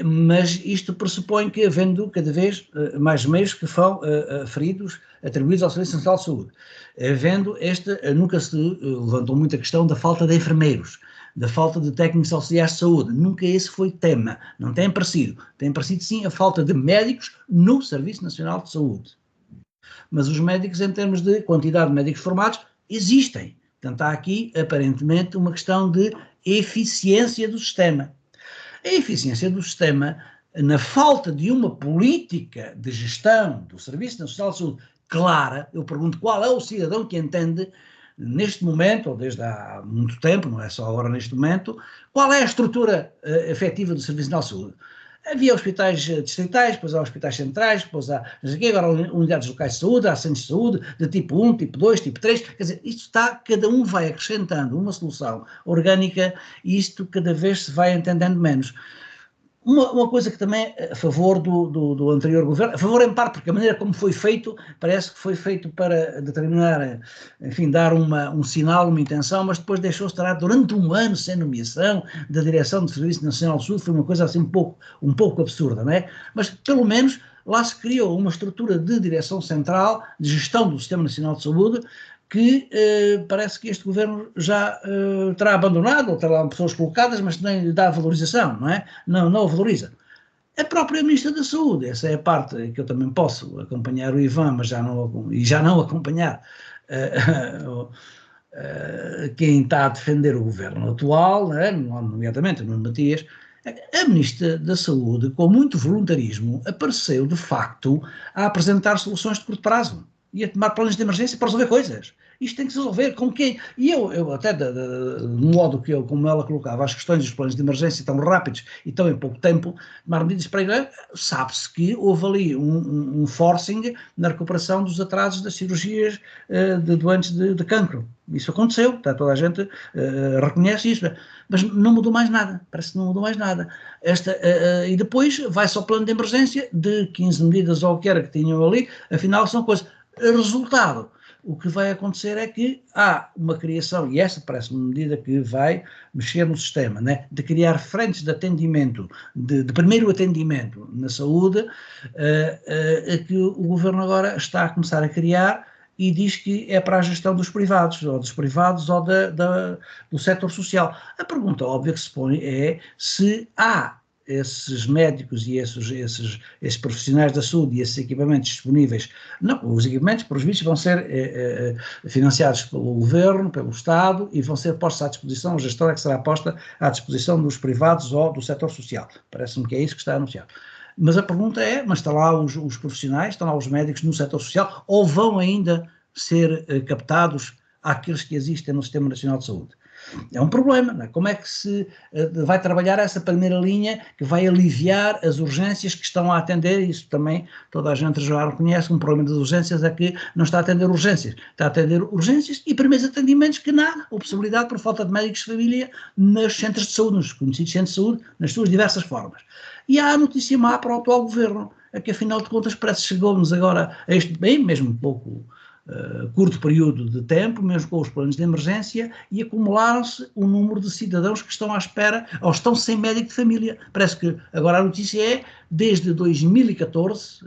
mas isto pressupõe que, havendo cada vez mais meios que foram atribuídos ao Serviço Nacional de Saúde, nunca se levantou muito a questão da falta de enfermeiros, da falta de técnicos auxiliares de saúde. Nunca esse foi tema, não tem aparecido. Tem aparecido sim a falta de médicos no Serviço Nacional de Saúde. Mas os médicos, em termos de quantidade de médicos formados, existem. Portanto, há aqui, aparentemente, uma questão de eficiência do sistema. A eficiência do sistema, na falta de uma política de gestão do Serviço Nacional de Saúde clara, eu pergunto qual é o cidadão que entende, neste momento, ou desde há muito tempo, não é só agora neste momento, qual é a estrutura efetiva do Serviço Nacional de Saúde. Havia hospitais distritais, depois há hospitais centrais, depois há, agora unidades locais de saúde, há centros de saúde de tipo 1, tipo 2, tipo 3, quer dizer, isto cada um vai acrescentando uma solução orgânica e isto cada vez se vai entendendo menos. Uma coisa que também a favor do anterior governo, a favor em parte porque a maneira como foi feito, parece que foi feito para determinar, enfim, dar um sinal, uma intenção, mas depois deixou-se estar durante um ano sem nomeação da direção do Serviço Nacional de Saúde, foi uma coisa assim um pouco absurda, não é? Mas pelo menos lá se criou uma estrutura de direção central, de gestão do Sistema Nacional de Saúde, que parece que este governo já terá abandonado, ou terá pessoas colocadas, mas nem lhe dá valorização, não é? Não o valoriza. A própria Ministra da Saúde, essa é a parte que eu também posso acompanhar o Ivan, mas já não acompanhar quem está a defender o governo atual, né, nomeadamente o Nuno Matias. A Ministra da Saúde, com muito voluntarismo, apareceu de facto a apresentar soluções de curto prazo e a tomar planos de emergência para resolver coisas. Isto tem que se resolver com quem? E eu até, do modo que como ela colocava as questões dos planos de emergência tão rápidos e tão em pouco tempo, tomar medidas para ir, sabe-se que houve ali um forcing na recuperação dos atrasos das cirurgias de doentes de cancro. Isso aconteceu, tá, toda a gente reconhece isso, mas não mudou mais nada, parece que não mudou mais nada. E depois vai-se ao plano de emergência de 15 medidas ou o que era que tinham ali, afinal são coisas. Resultado, o que vai acontecer é que há uma criação, e essa parece-me uma medida que vai mexer no sistema, né, de criar frentes de atendimento, de primeiro atendimento na saúde, que o governo agora está a começar a criar e diz que é para a gestão dos privados ou do setor social. A pergunta óbvia que se põe é se há esses médicos e esses profissionais da saúde e esses equipamentos disponíveis. Não, os equipamentos, pelos vistos, vão ser financiados pelo governo, pelo Estado, e vão ser postos à disposição, a gestão é que será posta à disposição dos privados ou do setor social. Parece-me que é isso que está anunciado. Mas a pergunta é, mas estão lá os profissionais, estão lá os médicos no setor social, ou vão ainda ser captados àqueles que existem no Sistema Nacional de Saúde? É um problema, não é? Como é que se vai trabalhar essa primeira linha que vai aliviar as urgências que estão a atender? Isso também toda a gente já reconhece. Um problema das urgências é que não está a atender urgências, está a atender urgências e primeiros atendimentos que não há possibilidade por falta de médicos de família nos centros de saúde, nos conhecidos centros de saúde, nas suas diversas formas. E há a notícia má para o atual governo, é que afinal de contas parece que chegou-nos agora a este bem, mesmo pouco curto período de tempo, mesmo com os planos de emergência, e acumularam-se um número de cidadãos que estão à espera, ou estão sem médico de família. Parece que agora a notícia é, desde 2014,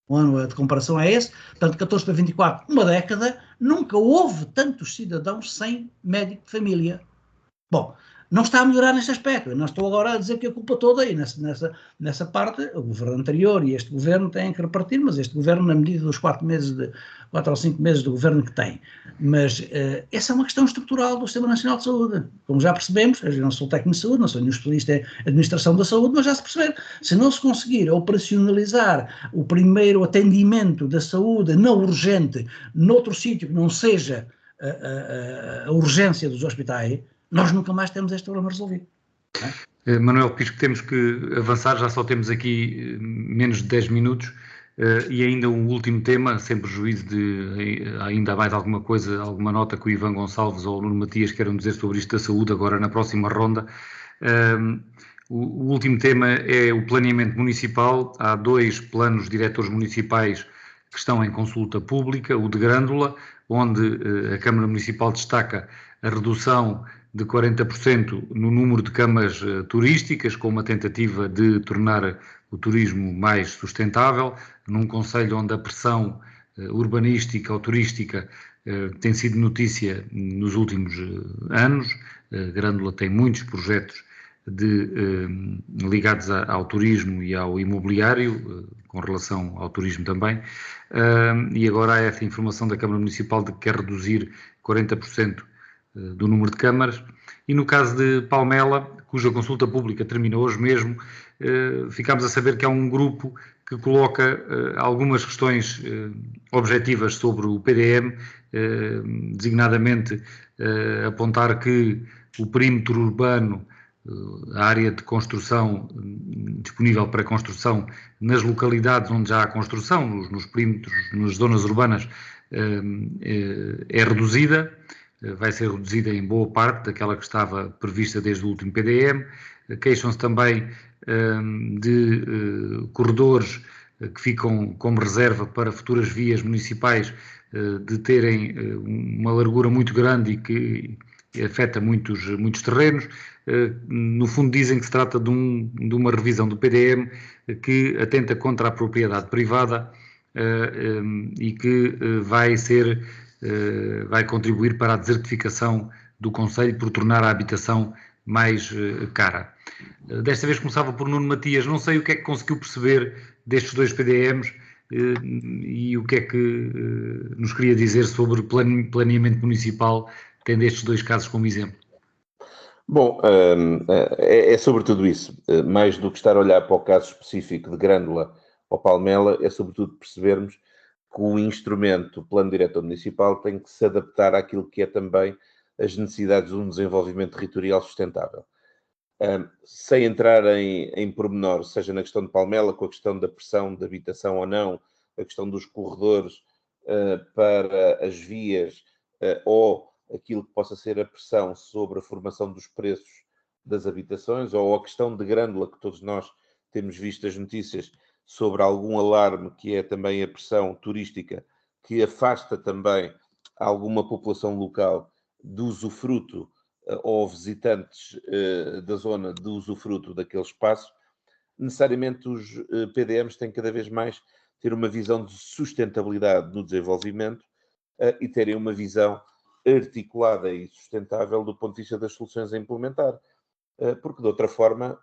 o ano de comparação é esse, portanto 14 para 24, uma década, nunca houve tantos cidadãos sem médico de família. Bom, não está a melhorar neste aspecto. Eu não estou agora a dizer que a culpa toda aí nessa parte, o governo anterior e este governo têm que repartir, mas este governo, na medida dos 4 ou 5 meses do governo que tem. Mas essa é uma questão estrutural do Sistema Nacional de Saúde. Como já percebemos, eu não sou técnico de saúde, não sou nenhum especialista em administração da saúde, mas já se percebe, se não se conseguir operacionalizar o primeiro atendimento da saúde não urgente noutro sítio que não seja a urgência dos hospitais, nós nunca mais temos este problema resolvido. Manuel Pisco, temos que avançar, já só temos aqui menos de 10 minutos e ainda um último tema, sem prejuízo de ainda mais alguma coisa, alguma nota que o Ivan Gonçalves ou o Nuno Matias queiram dizer sobre isto da saúde agora na próxima ronda. O último tema é o planeamento municipal. Há 2 planos diretores municipais que estão em consulta pública, o de Grândola, onde a Câmara Municipal destaca a redução de 40% no número de camas turísticas, com uma tentativa de tornar o turismo mais sustentável, num concelho onde a pressão urbanística ou turística tem sido notícia nos últimos anos. Grândola tem muitos projetos ligados ao turismo e ao imobiliário, com relação ao turismo também, e agora há essa informação da Câmara Municipal de que quer reduzir 40% do número de câmaras. E no caso de Palmela, cuja consulta pública terminou hoje mesmo, ficámos a saber que há um grupo que coloca algumas questões objetivas sobre o PDM, designadamente apontar que o perímetro urbano, a área de construção disponível para construção nas localidades onde já há construção, nos perímetros, nas zonas urbanas, é reduzida. Vai ser reduzida em boa parte daquela que estava prevista desde o último PDM. Queixam-se também de corredores que ficam como reserva para futuras vias municipais de terem uma largura muito grande e que afeta muitos terrenos. No fundo dizem que se trata de uma revisão do PDM que atenta contra a propriedade privada e que vai contribuir para a desertificação do concelho por tornar a habitação mais cara. Desta vez começava por Nuno Matias, não sei o que é que conseguiu perceber destes dois PDMs e o que é que nos queria dizer sobre planeamento municipal, tendo estes dois casos como exemplo. Bom, é sobretudo isso. Mais do que estar a olhar para o caso específico de Grândola ou Palmela, é sobretudo percebermos que o instrumento, o Plano Diretor Municipal, tem que se adaptar àquilo que é também as necessidades de um desenvolvimento territorial sustentável. Sem entrar em pormenor, seja na questão de Palmela, com a questão da pressão de habitação ou não, a questão dos corredores para as vias ou aquilo que possa ser a pressão sobre a formação dos preços das habitações, ou a questão de Grândola, que todos nós temos visto as notícias sobre algum alarme, que é também a pressão turística, que afasta também alguma população local do usufruto ou visitantes da zona do usufruto daquele espaço. Necessariamente os PDMs têm cada vez mais ter uma visão de sustentabilidade no desenvolvimento e terem uma visão articulada e sustentável do ponto de vista das soluções a implementar. Porque, de outra forma,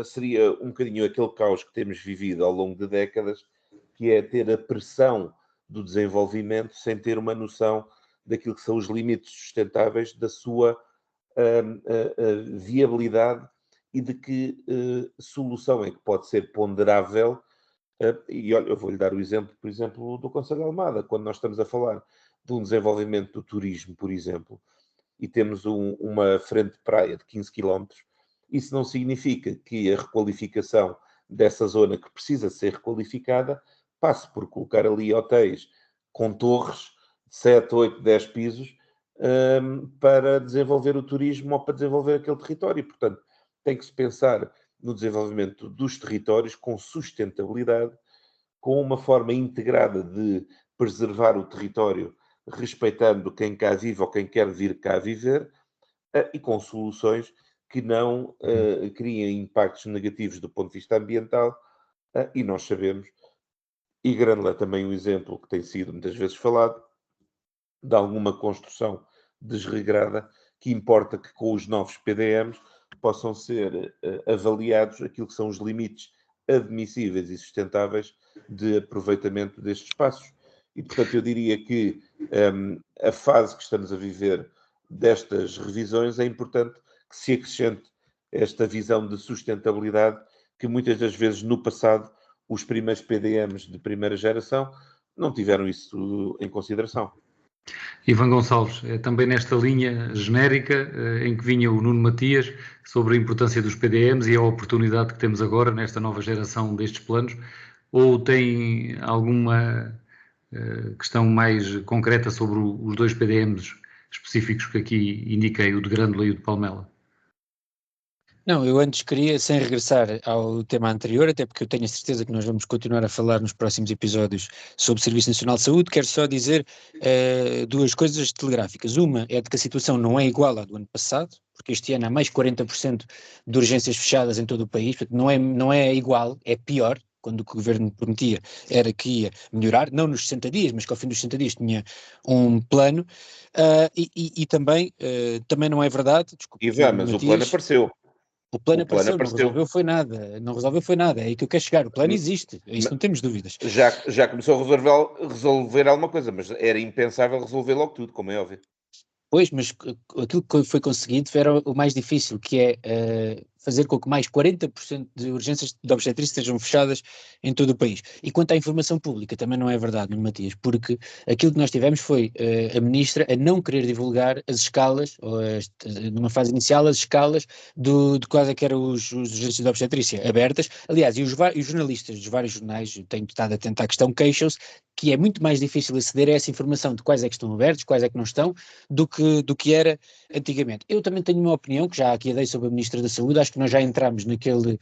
seria um bocadinho aquele caos que temos vivido ao longo de décadas, que é ter a pressão do desenvolvimento sem ter uma noção daquilo que são os limites sustentáveis da sua viabilidade e de que solução é que pode ser ponderável. E olha, eu vou-lhe dar o exemplo, por exemplo, do Conselho de Almada, quando nós estamos a falar de um desenvolvimento do turismo, por exemplo, e temos uma frente de praia de 15 km, isso não significa que a requalificação dessa zona que precisa ser requalificada passe por colocar ali hotéis com torres de 7, 8, 10 pisos para desenvolver o turismo ou para desenvolver aquele território. Portanto, tem que se pensar no desenvolvimento dos territórios com sustentabilidade, com uma forma integrada de preservar o território, respeitando quem cá vive ou quem quer vir cá viver, e com soluções que não criem impactos negativos do ponto de vista ambiental, e nós sabemos, e Grândola é também um exemplo que tem sido muitas vezes falado, de alguma construção desregrada, que importa que com os novos PDMs possam ser avaliados aquilo que são os limites admissíveis e sustentáveis de aproveitamento destes espaços. E, portanto, eu diria que a fase que estamos a viver destas revisões é importante que se acrescente esta visão de sustentabilidade que muitas das vezes no passado os primeiros PDMs de primeira geração não tiveram isso em consideração. Ivan Gonçalves, também nesta linha genérica em que vinha o Nuno Matias sobre a importância dos PDMs e a oportunidade que temos agora nesta nova geração destes planos, ou tem alguma questão mais concreta sobre os dois PDMs específicos que aqui indiquei, o de Grândola e o de Palmela? Não, eu antes queria, sem regressar ao tema anterior, até porque eu tenho a certeza que nós vamos continuar a falar nos próximos episódios sobre o Serviço Nacional de Saúde, quero só dizer duas coisas telegráficas. Uma é de que a situação não é igual à do ano passado, porque este ano há mais 40% de urgências fechadas em todo o país, portanto não é igual, é pior. Quando o que o governo prometia era que ia melhorar, não nos 60 dias, mas que ao fim dos 60 dias tinha um plano, e também não é verdade, desculpa. Ivan, mas o plano apareceu. O plano apareceu, não resolveu foi nada, é aí que eu quero chegar, o plano existe, isso não temos dúvidas. Já começou a resolver alguma coisa, mas era impensável resolver logo tudo, como é óbvio. Pois, mas aquilo que foi conseguido era o mais difícil, que é fazer com que mais 40% de urgências de obstetrícia estejam fechadas em todo o país. E quanto à informação pública, também não é verdade, Nuno Matias, porque aquilo que nós tivemos foi a ministra a não querer divulgar as escalas, ou numa fase inicial, as escalas de quais é que eram os urgências de obstetrícia abertas. Aliás, e os jornalistas dos vários jornais, eu tenho estado atento à questão, queixam-se que é muito mais difícil aceder a essa informação de quais é que estão abertos, quais é que não estão, do que era antigamente. Eu também tenho uma opinião, que já aqui dei sobre a Ministra da Saúde, acho que nós já entramos naquele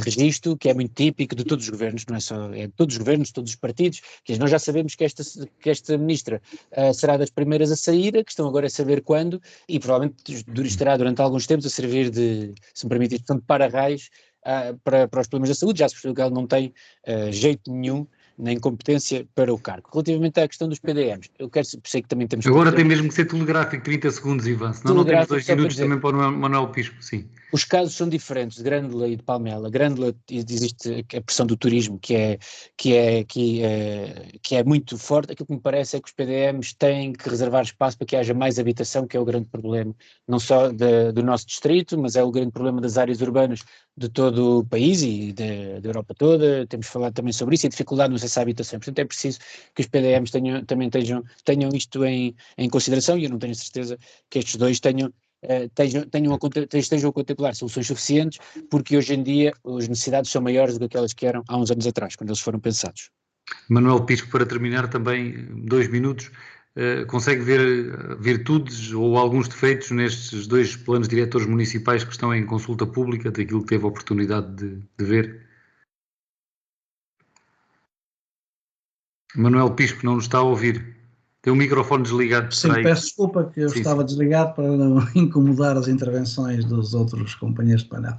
registro, que é muito típico de todos os governos, não é só, é de todos os governos, todos os partidos, que nós já sabemos que esta Ministra será das primeiras a sair, a questão agora é saber quando, e provavelmente estará durante alguns tempos a servir de, se me permite a expressão, de para-raios para os problemas da saúde. Já se percebeu que ela não tem jeito nenhum na incompetência para o cargo. Relativamente à questão dos PDMs, eu sei que também temos... Agora tem mesmo que ser telegráfico, 30 segundos, Ivan, senão não temos 2 minutos também para o Manuel Pisco, sim. Os casos são diferentes de Grândola e de Palmela. Grândola existe a pressão do turismo que é muito forte. Aquilo que me parece é que os PDMs têm que reservar espaço para que haja mais habitação, que é o grande problema, não só do nosso distrito, mas é o grande problema das áreas urbanas de todo o país e da Europa toda. Temos falado também sobre isso e a dificuldade no acesso à habitação. Portanto, é preciso que os PDMs tenham isto em consideração, e eu não tenho certeza que estes dois estejam a contemplar soluções suficientes, porque hoje em dia as necessidades são maiores do que aquelas que eram há uns anos atrás, quando eles foram pensados. Manuel Pisco, para terminar também, 2 minutos, consegue ver virtudes ou alguns defeitos nestes 2 planos diretores municipais que estão em consulta pública, daquilo que teve a oportunidade de ver? Manuel Pisco não nos está a ouvir. Tem o microfone desligado. Sim, peço desculpa que eu estava desligado para não incomodar as intervenções dos outros companheiros de painel.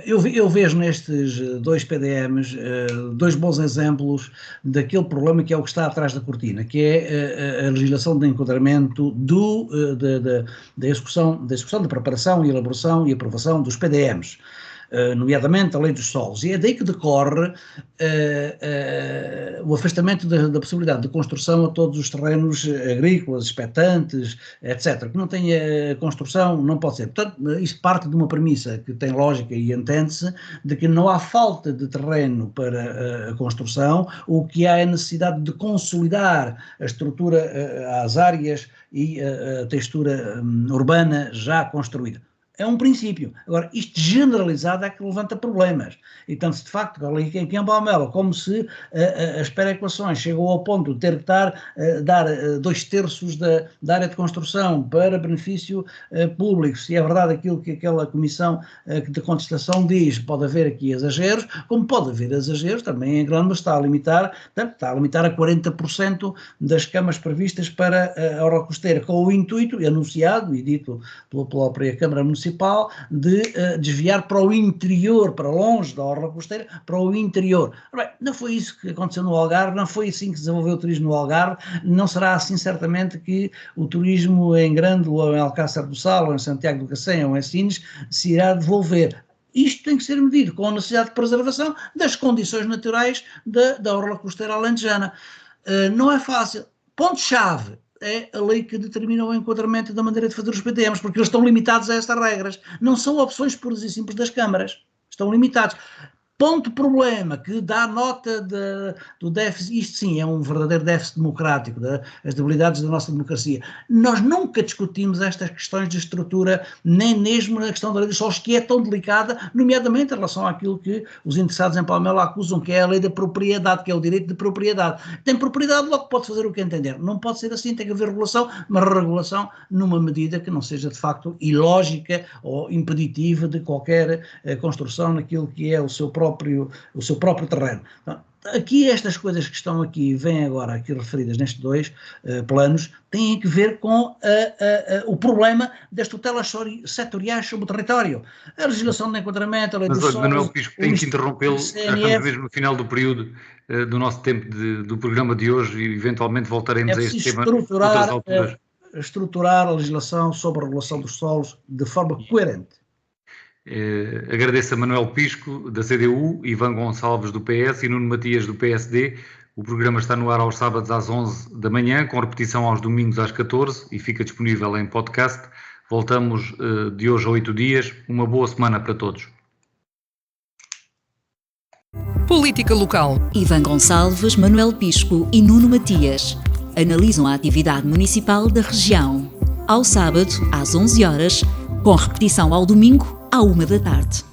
Eu vejo nestes 2 PDMs 2 bons exemplos daquele problema que é o que está atrás da cortina, que é a legislação de enquadramento da execução, da preparação e elaboração e aprovação dos PDMs. Nomeadamente a lei dos solos, e é daí que decorre o afastamento da possibilidade de construção a todos os terrenos agrícolas, expectantes, etc. Que não tenha construção, não pode ser. Portanto, isso parte de uma premissa que tem lógica e entende-se, de que não há falta de terreno para a construção, o que há é a necessidade de consolidar a estrutura, as áreas e a textura urbana já construída. É um princípio. Agora, isto generalizado é que levanta problemas. E tanto se de facto, aqui em Palmela, como se as perequações chegam ao ponto de ter que dar 2/3 da área de construção para benefício público. Se é verdade aquilo que aquela comissão de contestação diz, pode haver aqui exageros, como pode haver exageros também em Grândola, está a limitar a 40% das camas previstas para a orla costeira, com o intuito, anunciado e dito pela própria Câmara Municipal, de desviar para o interior, para longe da orla costeira, para o interior. Bem, não foi isso que aconteceu no Algarve, não foi assim que desenvolveu o turismo no Algarve, não será assim certamente que o turismo em Grândola, ou em Alcácer do Sal, ou em Santiago do Cacém, ou em Sines, se irá devolver. Isto tem que ser medido com a necessidade de preservação das condições naturais da orla costeira alentejana. Não é fácil. Ponto-chave é a lei que determina o enquadramento da maneira de fazer os PDMs, porque eles estão limitados a estas regras. Não são opções puras e simples das câmaras. Estão limitados. Ponto problema, que dá nota do déficit, isto sim é um verdadeiro déficit democrático, das debilidades da nossa democracia. Nós nunca discutimos estas questões de estrutura, nem mesmo na questão da lei dos solos, que é tão delicada, nomeadamente em relação àquilo que os interessados em Palmela acusam, que é a lei da propriedade, que é o direito de propriedade. Tem propriedade, logo pode fazer o que entender. Não pode ser assim, tem que haver regulação, mas regulação numa medida que não seja de facto ilógica ou impeditiva de qualquer construção naquilo que é o seu próprio terreno. Então, aqui estas coisas que estão aqui, vêm agora aqui referidas nestes 2 planos, têm que ver com o problema das tutelas setoriais sobre o território. A legislação de enquadramento, a lei dos solos... Mas, Manuel Pisco, tenho que interrompê-lo, estamos mesmo no final do período do nosso tempo do programa de hoje e eventualmente voltaremos a este tema noutras alturas. Estruturar a legislação sobre a regulação dos solos de forma coerente. Agradeço a Manuel Pisco, da CDU, Ivan Gonçalves, do PS, e Nuno Matias, do PSD. O programa está no ar aos sábados às 11 da manhã, com repetição aos domingos às 14 e fica disponível em podcast. Voltamos de hoje a 8 dias. Uma boa semana para todos. Política local. Ivan Gonçalves, Manuel Pisco e Nuno Matias analisam a atividade municipal da região. Ao sábado, às 11 horas, com repetição ao domingo, à 1 da tarde.